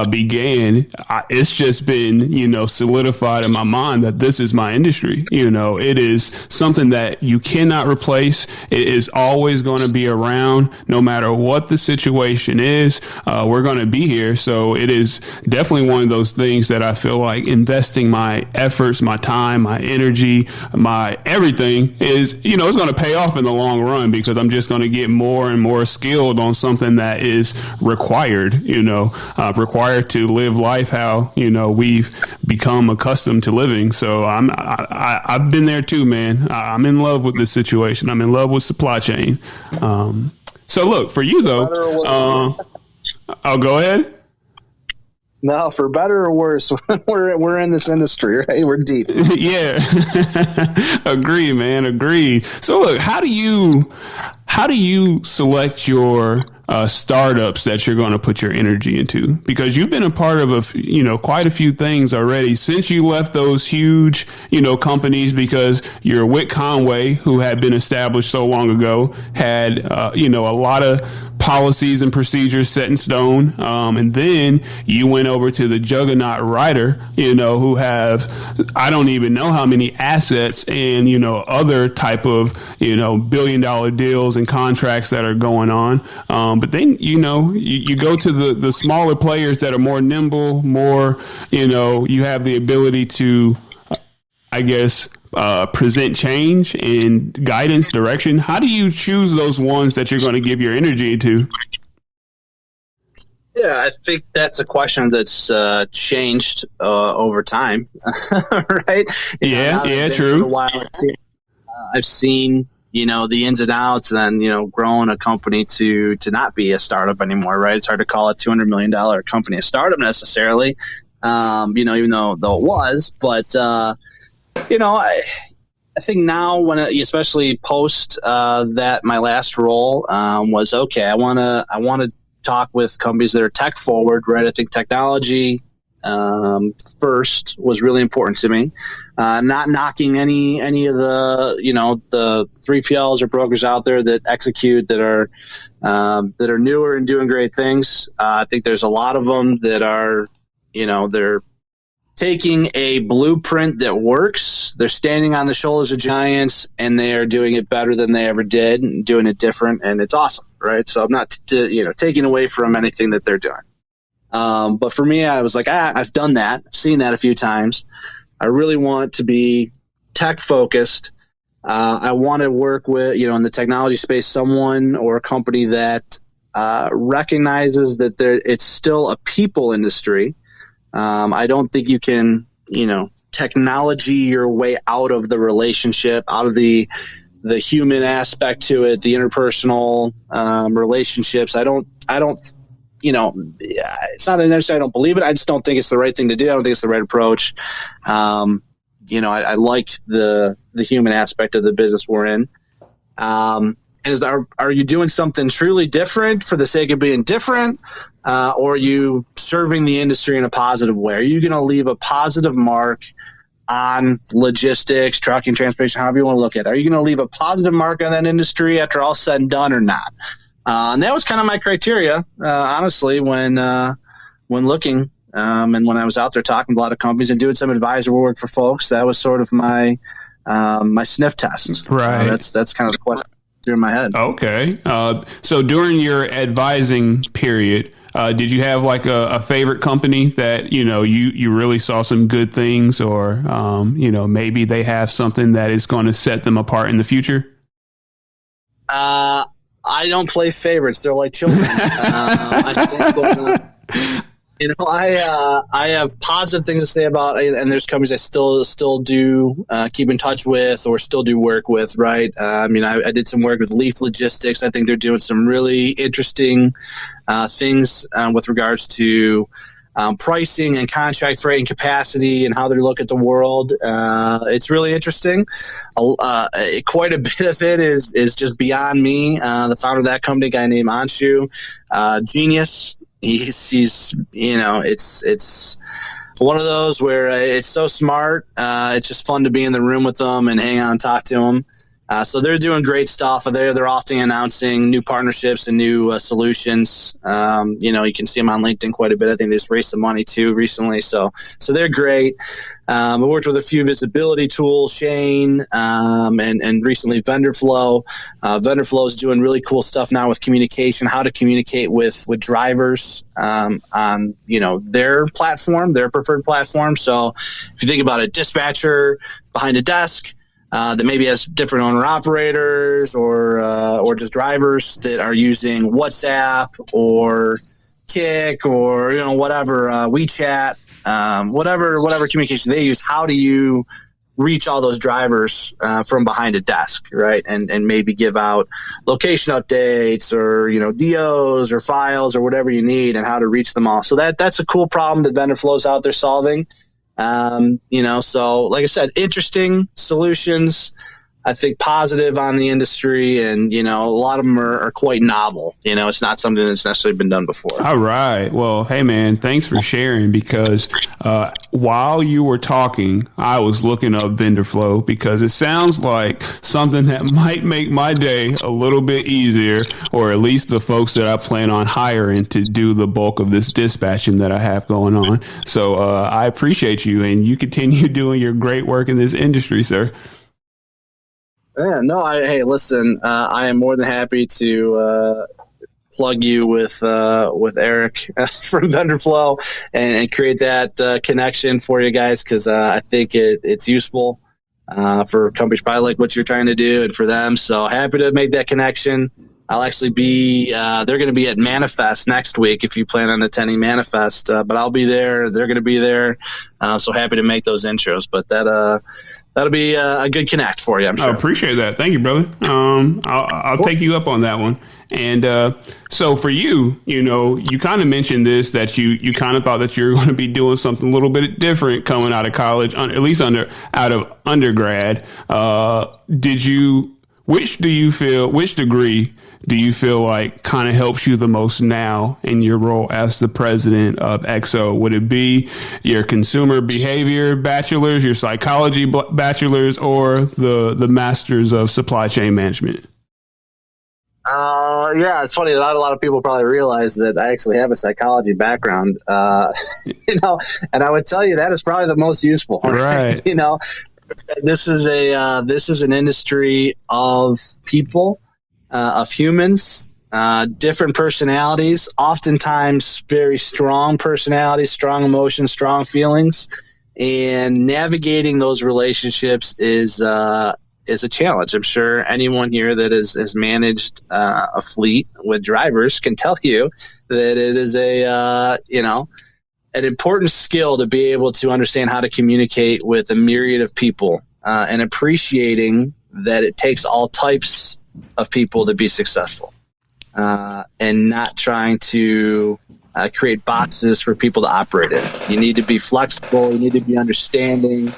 began, it's just been, solidified in my mind that this is my industry. It is something that you cannot replace. It is always going to be around no matter what the situation is. We're going to be here. So it is definitely one of those things that I feel like investing my efforts, my time, my energy, my everything is, it's going to pay off in the long run because I'm just going to get more and more skilled on something that is required, required to live life how, we've become accustomed to living. So I've been there too, man. I'm in love with this situation. I'm in love with supply chain. So look, for you though, I'll go ahead. No, for better or worse, we're in this industry, right? We're deep. Yeah. Agree, man. Agree. So look, how do you select your startups that you're going to put your energy into? Because you've been a part of quite a few things already since you left those huge, companies, because you're with ConWay, who had been established so long ago, had, a lot of policies and procedures set in stone. And then you went over to the juggernaut Ryder, who have, I don't even know how many assets and, other type of, billion-dollar deals and contracts that are going on. But then, you go to the smaller players that are more nimble, more, you have the ability to, present change and guidance, direction. How do you choose those ones that you're going to give your energy to? Yeah, I think that's a question that's changed over time, right? True. I've seen, the ins and outs, and then, growing a company to not be a startup anymore, right? It's hard to call a $200 million company a startup necessarily, even though it was. But, I think now especially post that my last role was, okay, I want to talk with companies that are tech forward, right? I think technology first was really important to me. Not knocking any of the 3PLs or brokers out there that execute, that are newer and doing great things. I think there's a lot of them that are, they're taking a blueprint that works. They're standing on the shoulders of giants, and they are doing it better than they ever did, and doing it different, and it's awesome, right? So I'm not, taking away from anything that they're doing. But for me, I was like, I've done that. I've seen that a few times. I really want to be tech focused. I want to work with, in the technology space, someone or a company that recognizes that it's still a people industry. I don't think you can, technology your way out of the relationship, out of the human aspect to it, the interpersonal relationships. I don't, it's not necessarily I don't believe it. I just don't think it's the right thing to do. I don't think it's the right approach. I like the human aspect of the business we're in. Are you doing something truly different for the sake of being different? Or are you serving the industry in a positive way? Are you going to leave a positive mark on logistics, trucking, transportation, however you want to look at it? Are you going to leave a positive mark on that industry after all said and done or not? And that was kind of my criteria, honestly, when looking And when I was out there talking to a lot of companies and doing some advisor work for folks, that was sort of my sniff test. Right. That's kind of the question through my head. Okay. So during your advising period, did you have like a favorite company that, you really saw some good things, or, maybe they have something that is going to set them apart in the future? I don't play favorites. They're like children. I have positive things to say about, and there's companies I still do keep in touch with or still do work with, right? I did some work with Leaf Logistics. I think they're doing some really interesting things with regards to pricing and contract freight and capacity and how they look at the world. It's really interesting. Quite a bit of it is just beyond me. The founder of that company, a guy named Anshu, genius. He's it's one of those where it's so smart. It's just fun to be in the room with them and hang out and talk to them. So they're doing great stuff. They're often announcing new partnerships and new solutions. You can see them on LinkedIn quite a bit. I think they just raised some money too recently. So they're great. I worked with a few visibility tools, Shane, and recently VendorFlow. VendorFlow is doing really cool stuff now with communication, how to communicate with drivers on their platform, their preferred platform. So if you think about a dispatcher behind a desk, that maybe has different owner operators or just drivers that are using WhatsApp or Kik or whatever, WeChat, whatever communication they use. How do you reach all those drivers from behind a desk, right? And maybe give out location updates or DOs or files or whatever you need, and how to reach them all. So that's a cool problem that VendorFlow's out there solving. So like I said, interesting solutions, I think positive on the industry, and, a lot of them are quite novel. It's not something that's necessarily been done before. All right. Well, hey man, thanks for sharing, because, while you were talking, I was looking up VendorFlow because it sounds like something that might make my day a little bit easier, or at least the folks that I plan on hiring to do the bulk of this dispatching that I have going on. So, I appreciate you, and you continue doing your great work in this industry, sir. Yeah, no, hey, listen, I am more than happy to plug you with Eric from VendorFlow and create that connection for you guys, because I think it's useful for companies probably like what you're trying to do, and for them. So happy to make that connection. I'll actually be they're going to be at Manifest next week if you plan on attending Manifest, but I'll be there. They're going to be there. So happy to make those intros, but that'll be a good connect for you, I'm sure. I appreciate that. Thank you, brother. I'll take you up on that one. And so for you, you kind of mentioned this, that you kind of thought that you're going to be doing something a little bit different coming out of college, at least out of undergrad. Which degree do you feel like kind of helps you the most now in your role as the president of EXO? Would it be your consumer behavior bachelor's, your psychology bachelor's, or the master's of supply chain management? Yeah, it's funny. Not a lot of people probably realize that I actually have a psychology background, and I would tell you that is probably the most useful. Right. This is an industry of people, of humans, different personalities, oftentimes very strong personalities, strong emotions, strong feelings, and navigating those relationships is a challenge. I'm sure anyone here that has managed a fleet with drivers can tell you that it is an important skill to be able to understand how to communicate with a myriad of people, and appreciating that it takes all types of people to be successful, and not trying to create boxes for people to operate in. You need to be flexible. You need to be understanding.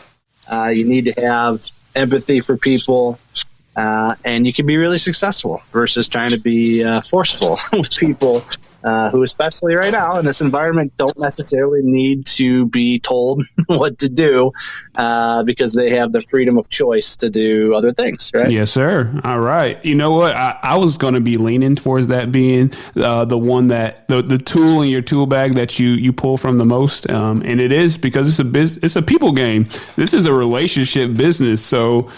You need to have empathy for people, and you can be really successful versus trying to be forceful with people who, especially right now in this environment, don't necessarily need to be told what to do because they have the freedom of choice to do other things, right? Yes, sir. All right. You know what? I was going to be leaning towards that being the one that the tool in your tool bag that you pull from the most, and it is because it's a people game. This is a relationship business, so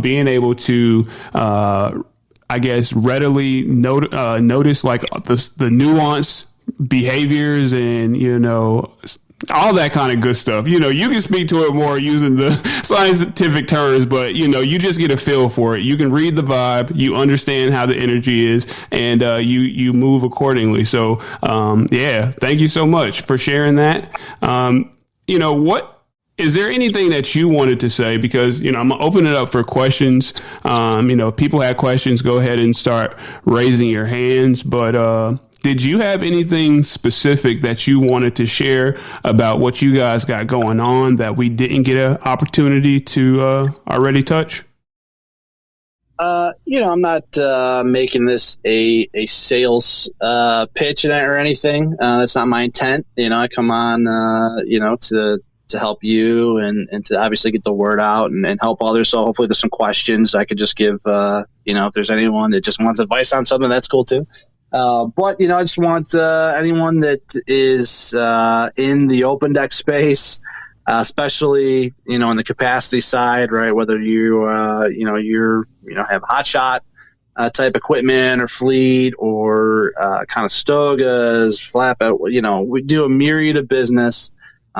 being able to I guess readily notice like the nuance behaviors and, all that kind of good stuff. You can speak to it more using the scientific terms, but you just get a feel for it. You can read the vibe, you understand how the energy is, and you move accordingly. So, thank you so much for sharing that. What is there anything that you wanted to say? Because, I'm going to open it up for questions. If people have questions, go ahead and start raising your hands. But did you have anything specific that you wanted to share about what you guys got going on that we didn't get an opportunity to already touch? I'm not making this a sales pitch or anything. That's not my intent. I come on, to help you and to obviously get the word out and help others. So hopefully there's some questions I could just give, if there's anyone that just wants advice on something, that's cool too. But I just want anyone that is in the open deck space, especially in the capacity side, right? Whether you have hotshot type equipment or fleet or kind of stogas, flatbed. We do a myriad of business.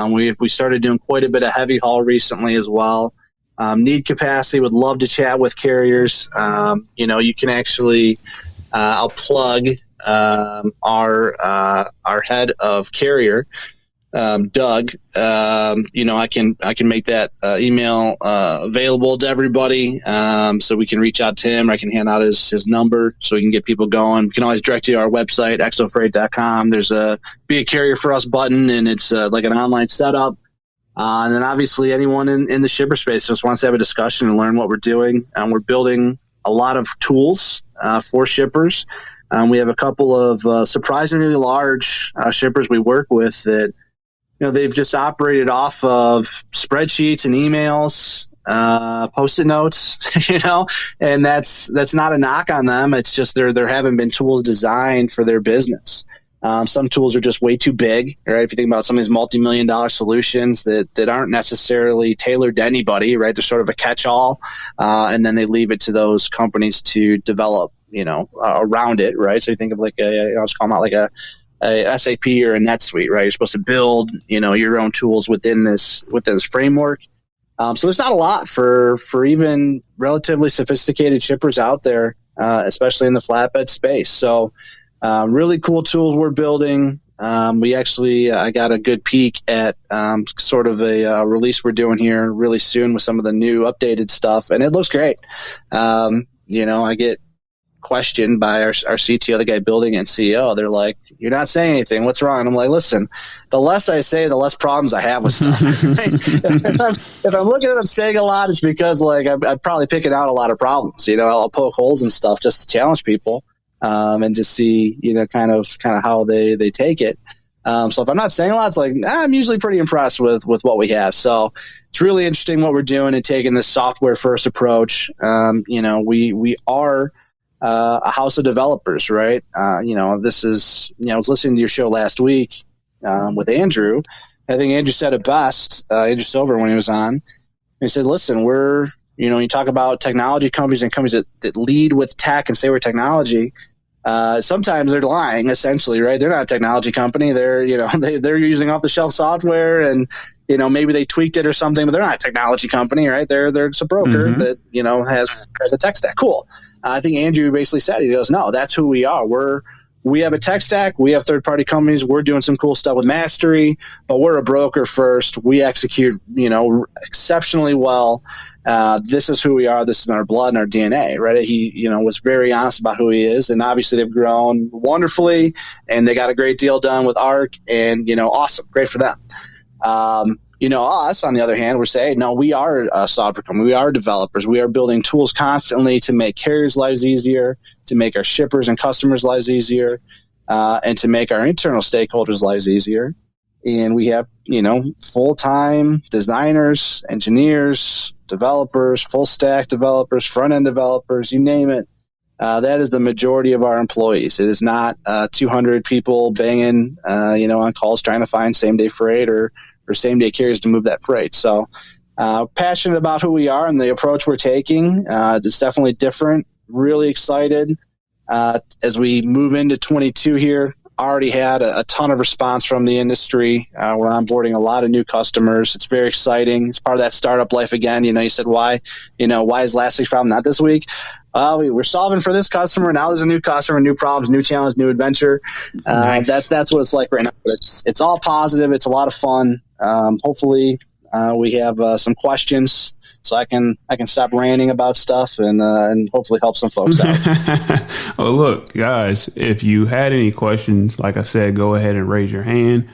We started doing quite a bit of heavy haul recently as well. Need capacity, would love to chat with carriers. You can actually, I'll plug our head of carrier, Doug. I can make that email available to everybody, so we can reach out to him. I can hand out his number so we can get people going. We can always direct you to our website, exofreight.com. There's a Be a Carrier for Us button, and it's like an online setup. And then obviously anyone in the shipper space just wants to have a discussion and learn what we're doing. We're building a lot of tools for shippers. We have a couple of surprisingly large shippers we work with that they've just operated off of spreadsheets and emails, Post-it notes, and that's not a knock on them. It's just there haven't been tools designed for their business. Some tools are just way too big, right? If you think about some of these multi-million-dollar solutions that aren't necessarily tailored to anybody, right? They're sort of a catch-all, and then they leave it to those companies to develop, around it, right? So you think of like I was calling out like a SAP or a NetSuite, right? You're supposed to build, your own tools within this framework. So there's not a lot for even relatively sophisticated shippers out there, especially in the flatbed space. So really cool tools we're building. We actually, I got a good peek at sort of a release we're doing here really soon with some of the new updated stuff, and it looks great. I get questioned by our CTO, the guy building it, and CEO. They're like, "You're not saying anything. What's wrong?" And I'm like, "Listen, the less I say, the less problems I have with stuff." Right? if I'm looking at them saying a lot, it's because like I'm probably picking out a lot of problems. I'll poke holes and stuff just to challenge people and just see kind of how they take it. So if I'm not saying a lot, it's like I'm usually pretty impressed with what we have. So it's really interesting what we're doing and taking this software first approach. We are a house of developers, right? This is, I was listening to your show last week with Andrew. I think Andrew said it best, Andrew Silver, when he was on. He said, listen, you talk about technology companies and companies that lead with tech and say we're technology. Sometimes they're lying, essentially, right? They're not a technology company. They're, they're using off the shelf software and, maybe they tweaked it or something, but they're not a technology company, right? They're just a broker that, has a tech stack. Cool. I think Andrew basically said, he goes, no, that's who we are. We have a tech stack. We have third-party companies. We're doing some cool stuff with Mastery, but we're a broker first. We execute, exceptionally well. This is who we are. This is in our blood and our DNA, right? He, was very honest about who he is. And obviously they've grown wonderfully and they got a great deal done with ARC and, awesome. Great for them. Us, on the other hand, we're saying, no, we are a software company. We are developers. We are building tools constantly to make carriers' lives easier, to make our shippers and customers' lives easier. and to make our internal stakeholders' lives easier. And we have, full-time designers, engineers, developers, full-stack developers, front-end developers, you name it. That is the majority of our employees. It is not 200 people banging, on calls trying to find same-day freight or same-day carriers to move that freight. So passionate about who we are and the approach we're taking. It's definitely different. Really excited as we move into 22 here. Already had a ton of response from the industry. We're onboarding a lot of new customers. It's very exciting. It's part of that startup life again. You said why is last week's problem not this week? We're solving for this customer. Now there's a new customer, new problems, new challenge, new adventure. Nice. That's what it's like right now. It's all positive. It's a lot of fun. Hopefully we have some questions so I can stop ranting about stuff and hopefully help some folks out. Well, look, guys, if you had any questions, like I said, go ahead and raise your hand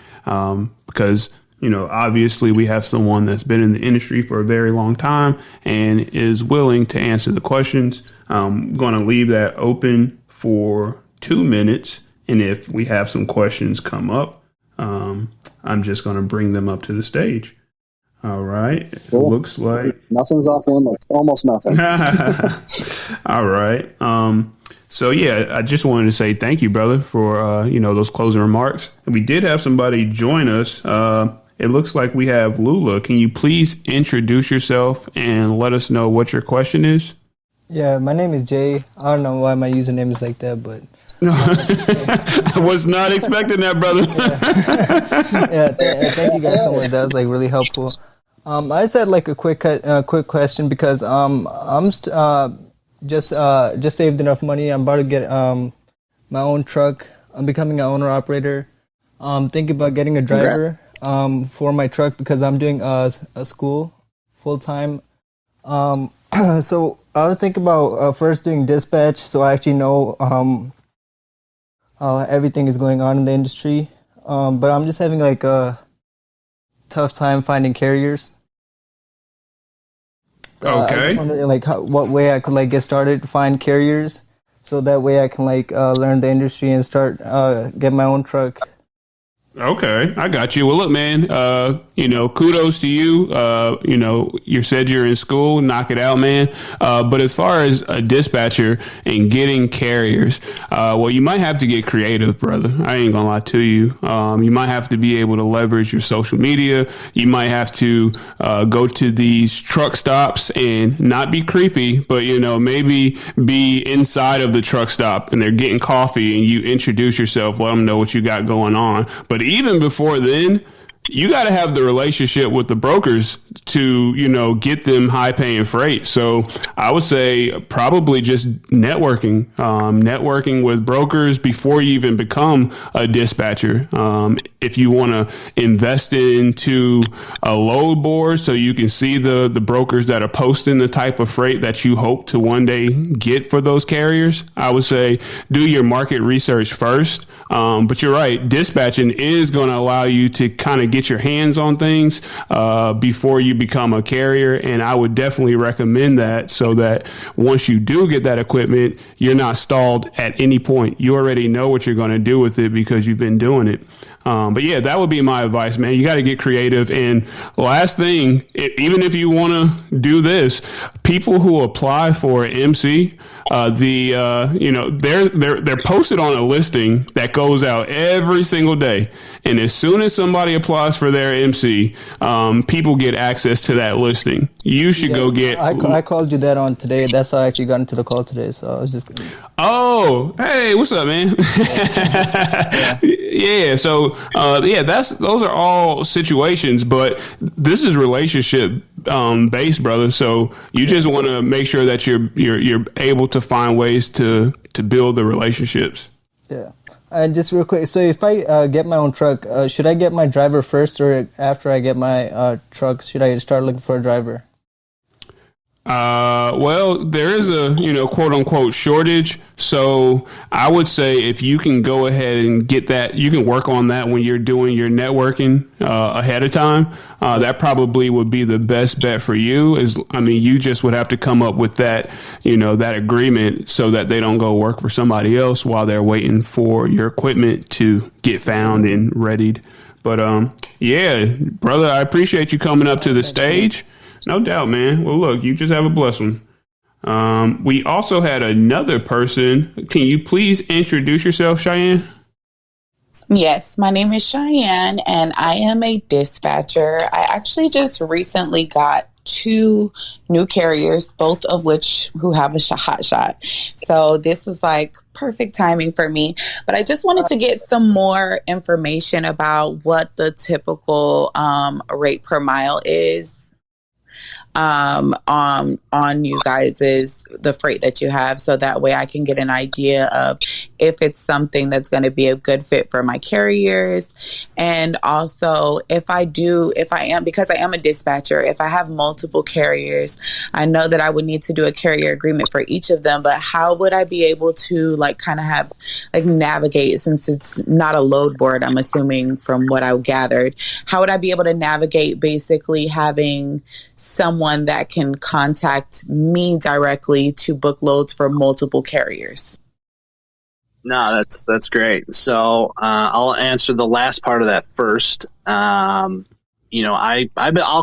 because, obviously we have someone that's been in the industry for a very long time and is willing to answer the questions. I'm going to leave that open for 2 minutes. And if we have some questions come up, I'm just going to bring them up to the stage. All right. Cool. Looks like nothing's off limits. Almost nothing. All right. So I just wanted to say thank you, brother, for those closing remarks. And we did have somebody join us. It looks like we have Lula. Can you please introduce yourself and let us know what your question is? Yeah, my name is Jay. I don't know why my username is like that, but I was not expecting that, brother. Thank you guys so much. That was really helpful. I just had a quick question because I'm just saved enough money. I'm about to get my own truck. I'm becoming an owner operator. Thinking about getting a driver for my truck because I'm doing a school full time. So I was thinking about first doing dispatch, so I actually know how everything is going on in the industry. But I'm just having a tough time finding carriers. Okay. I just wondered what way I could get started to find carriers, so that way I can learn the industry and start get my own truck. Okay, I got you. Well, look, man, kudos to you. You said you're in school, knock it out, man. But as far as a dispatcher and getting carriers, you might have to get creative, brother. I ain't gonna lie to you. You might have to be able to leverage your social media. You might have to go to these truck stops and not be creepy, but, maybe be inside of the truck stop and they're getting coffee and you introduce yourself, let them know what you got going on. But even before then, you got to have the relationship with the brokers to, get them high paying freight. So I would say probably just networking with brokers before you even become a dispatcher. If you want to invest into a load board so you can see the brokers that are posting the type of freight that you hope to one day get for those carriers, I would say do your market research first. But you're right. Dispatching is going to allow you to kind of get your hands on things before you become a carrier. And I would definitely recommend that so that once you do get that equipment, you're not stalled at any point. You already know what you're going to do with it because you've been doing it. But that would be my advice, man. You got to get creative. And last thing, even if you want to do this, people who apply for an MC, they're posted on a listing that goes out every single day. And as soon as somebody applies for their MC, people get access to that listing. You should go get. I called you that on today. That's how I actually got into the call today. So I was just. Oh, hey, what's up, man? Yeah. So, those are all situations, but this is relationship based, brother. So you just want to make sure that you're able to find ways to build the relationships. Yeah. And just real quick, so if I get my own truck, should I get my driver first, or after I get my truck, should I start looking for a driver? Well, there is a, quote unquote shortage. So I would say if you can go ahead and get that, you can work on that when you're doing your networking ahead of time. That probably would be the best bet for you. You just would have to come up with that, that agreement so that they don't go work for somebody else while they're waiting for your equipment to get found and readied. But yeah, brother, I appreciate you coming up to the stage. No doubt, man. Well, look, you just have a blessed one. We also had another person. Can you please introduce yourself, Cheyenne? Yes, my name is Cheyenne, and I am a dispatcher. I actually just recently got 2 new carriers, both of which who have a hotshot. So this was like perfect timing for me. But I just wanted to get some more information about what the typical rate per mile is on you guys is the freight that you have, so that way I can get an idea of if it's something that's going to be a good fit for my carriers. And also because I am a dispatcher, if I have multiple carriers, I know that I would need to do a carrier agreement for each of them, but how would I be able to navigate, since it's not a load board, I'm assuming from what I gathered, how would I be able to navigate basically having someone that can contact me directly to book loads for multiple carriers? No, that's great. So I'll answer the last part of that first. I'll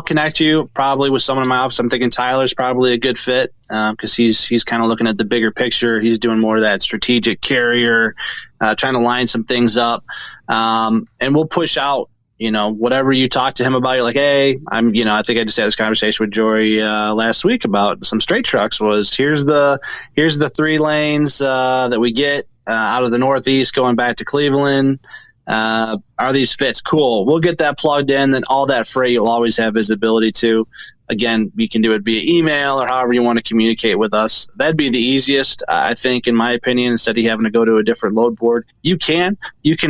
connect you probably with someone in my office. I'm thinking Tyler's probably a good fit because he's kind of looking at the bigger picture. He's doing more of that strategic carrier, trying to line some things up, and we'll push out. Whatever you talk to him about, you're like, hey, I think I just had this conversation with Jory last week about some straight trucks. Here's the 3 lanes that we get out of the Northeast going back to Cleveland. Are these fits? Cool. We'll get that plugged in. Then all that freight you'll always have visibility to. Again, you can do it via email or however you want to communicate with us. That'd be the easiest, I think, in my opinion, instead of having to go to a different load board. You can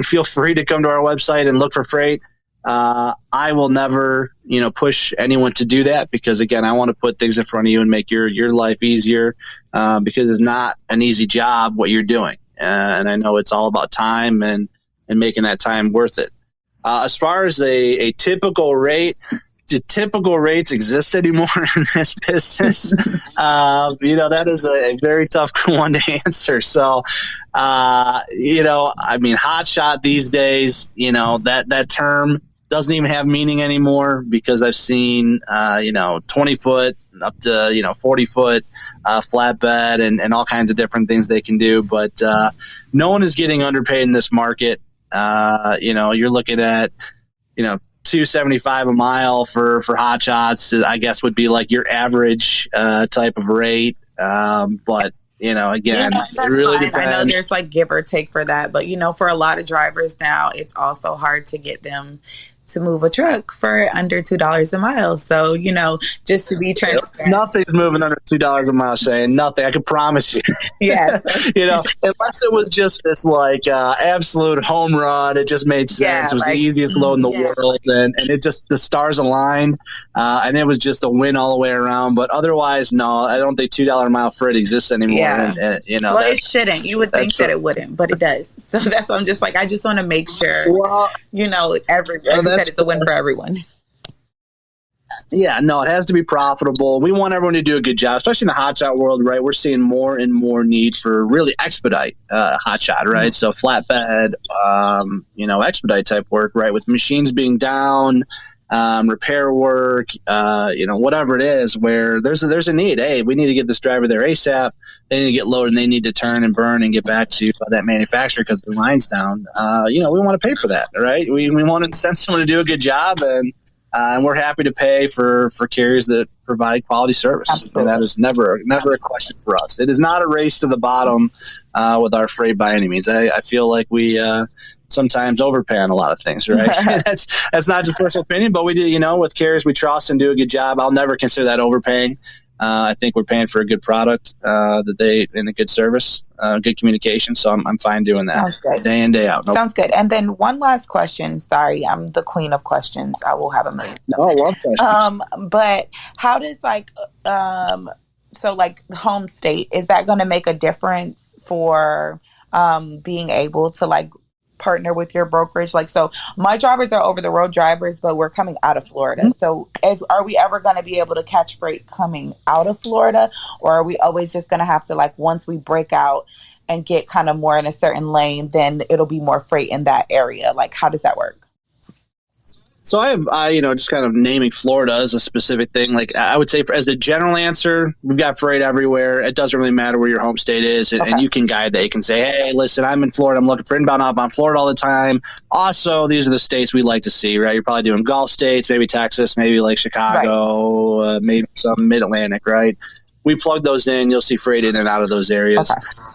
feel free to come to our website and look for freight. I will never, push anyone to do that because, again, I want to put things in front of you and make your life easier because it's not an easy job what you're doing. And I know it's all about time and making that time worth it. As far as a typical rate, do typical rates exist anymore in this business? That is a very tough one to answer. So, hotshot these days, that term doesn't even have meaning anymore because I've seen, 20 foot up to, 40 foot flatbed and all kinds of different things they can do. But no one is getting underpaid in this market. You're looking at, $2.75 a mile for hotshots, I guess would be like your average type of rate. But again, that's it really fine. depends. I know there's give or take for that, but for a lot of drivers now, it's also hard to get them to move a truck for under $2 a mile. So, just to be transparent. Nothing's moving under $2 a mile, Shane. Nothing. I can promise you. Yes. Unless it was just this absolute home run. It just made sense. Yeah, it was the easiest load in the world. And it just, the stars aligned. And it was just a win all the way around. But otherwise, no, I don't think $2 a mile freight exists anymore. Yeah. And, it shouldn't. You would think that it wouldn't, but it does. So that's why I'm just I just want to make sure, it's a win for everyone. Yeah, no, it has to be profitable. We want everyone to do a good job, especially in the hotshot world, right? We're seeing more and more need for really expedite hotshot, right? So flatbed, expedite type work, right? With machines being down, repair work, whatever it is, where there's a need. Hey, we need to get this driver there ASAP. They need to get loaded and they need to turn and burn and get back to that manufacturer because the line's down. We want to pay for that, right? We want to send someone to do a good job, and we're happy to pay for carriers that provide quality service. Absolutely. And that is never a question for us. It is not a race to the bottom with our freight by any means. I feel like we sometimes overpay on a lot of things, right? That's not just personal opinion, but we do, with carriers we trust and do a good job. I'll never consider that overpaying. I think we're paying for a good product and a good service, good communication. So I'm fine doing that day in, day out. Sounds good. And then one last question. Sorry, I'm the queen of questions. I will have a million. I love questions. But how does so like home state, is that going to make a difference for being able to like partner with your brokerage? Like, so my drivers are over the road drivers, but we're coming out of Florida. So are we ever going to be able to catch freight coming out of Florida, or are we always just going to have to, like, once we break out and get kind of more in a certain lane, then it'll be more freight in that area? Like, how does that work? So just kind of naming Florida as a specific thing. Like I would say, as a general answer, we've got freight everywhere. It doesn't really matter where your home state is, and you can guide that. You can say, hey, listen, I'm in Florida. I'm looking for inbound, outbound Florida all the time. Also, these are the states we like to see, right? You're probably doing Gulf states, maybe Texas, maybe like Chicago, maybe some Mid-Atlantic, right? We plug those in. You'll see freight in and out of those areas.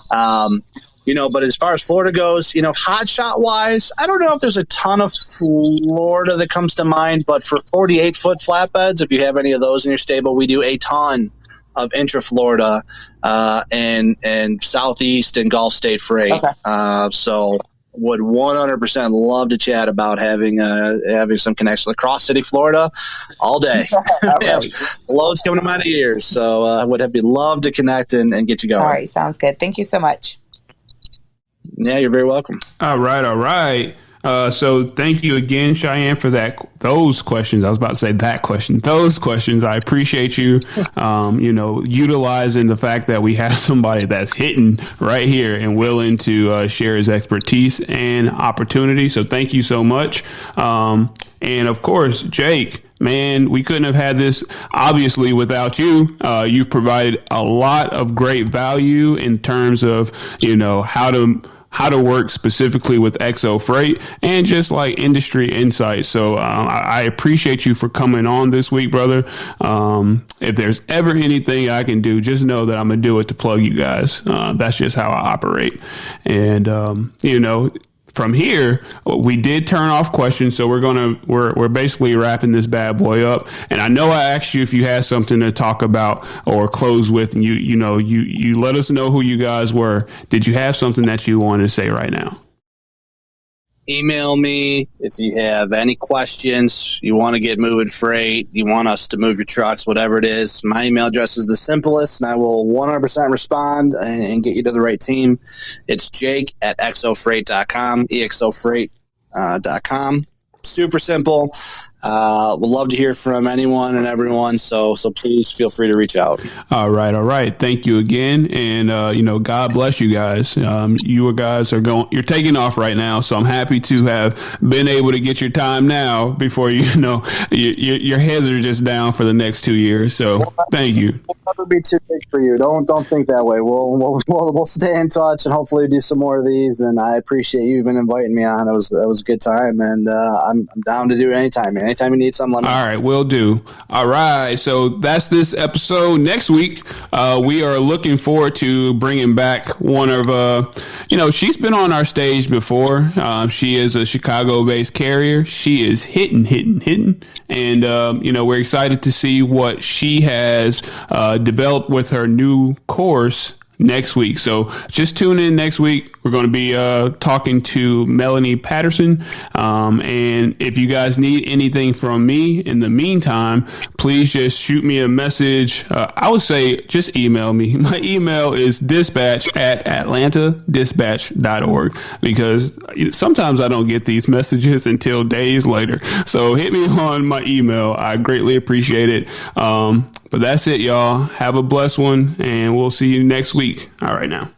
But as far as Florida goes, hotshot wise, I don't know if there's a ton of Florida that comes to mind, but for 48-foot flatbeds, if you have any of those in your stable, we do a ton of intra-Florida and Southeast and Gulf State freight. So would 100% love to chat about having some connection across city Florida all day. Loads coming to my ears. So I would love to connect and get you going. All right. Sounds good. Thank you so much. Yeah, you're very welcome. All right. So thank you again, Cheyenne, for those questions. I was about to say that question. Those questions. I appreciate you, utilizing the fact that we have somebody that's hitting right here and willing to share his expertise and opportunity. So thank you so much. And of course, Jake, man, we couldn't have had this obviously without you. You've provided a lot of great value in terms of, how to work specifically with EXO Freight and just like industry insights. So I appreciate you for coming on this week, brother. If there's ever anything I can do, just know that I'm going to do it to plug you guys. That's just how I operate. And, from here, we did turn off questions, so we're basically wrapping this bad boy up. And I know I asked you if you had something to talk about or close with, and you let us know who you guys were. Did you have something that you wanted to say right now? Email me if you have any questions, you want to get moving freight, you want us to move your trucks, whatever it is. My email address is the simplest, and I will 100% respond and get you to the right team. It's jake@exofreight.com, exofreight.com. Super simple. Would love to hear from anyone and everyone. So please feel free to reach out. All right. Thank you again. And, God bless you guys. You guys you're taking off right now. So I'm happy to have been able to get your time now before, your heads are just down for the next 2 years. So thank you. We'll never be too big for you. Don't think that way. We'll stay in touch and hopefully do some more of these. And I appreciate you even inviting me on. It was a good time. And, I'm down to do it anytime, man. Anytime you need something, let me know. All right, will do. All right, so that's this episode. Next week, we are looking forward to bringing back one of, she's been on our stage before. She is a Chicago-based carrier. She is hitting. And, we're excited to see what she has developed with her new course next week. So just tune in next week. We're going to be talking to Melanie Patterson. And if you guys need anything from me in the meantime, please just shoot me a message. I would say just email me. My email is dispatch@atlantadispatch.org because sometimes I don't get these messages until days later. So hit me on my email. I greatly appreciate it. But that's it, y'all. Have a blessed one, and we'll see you next week. All right, now.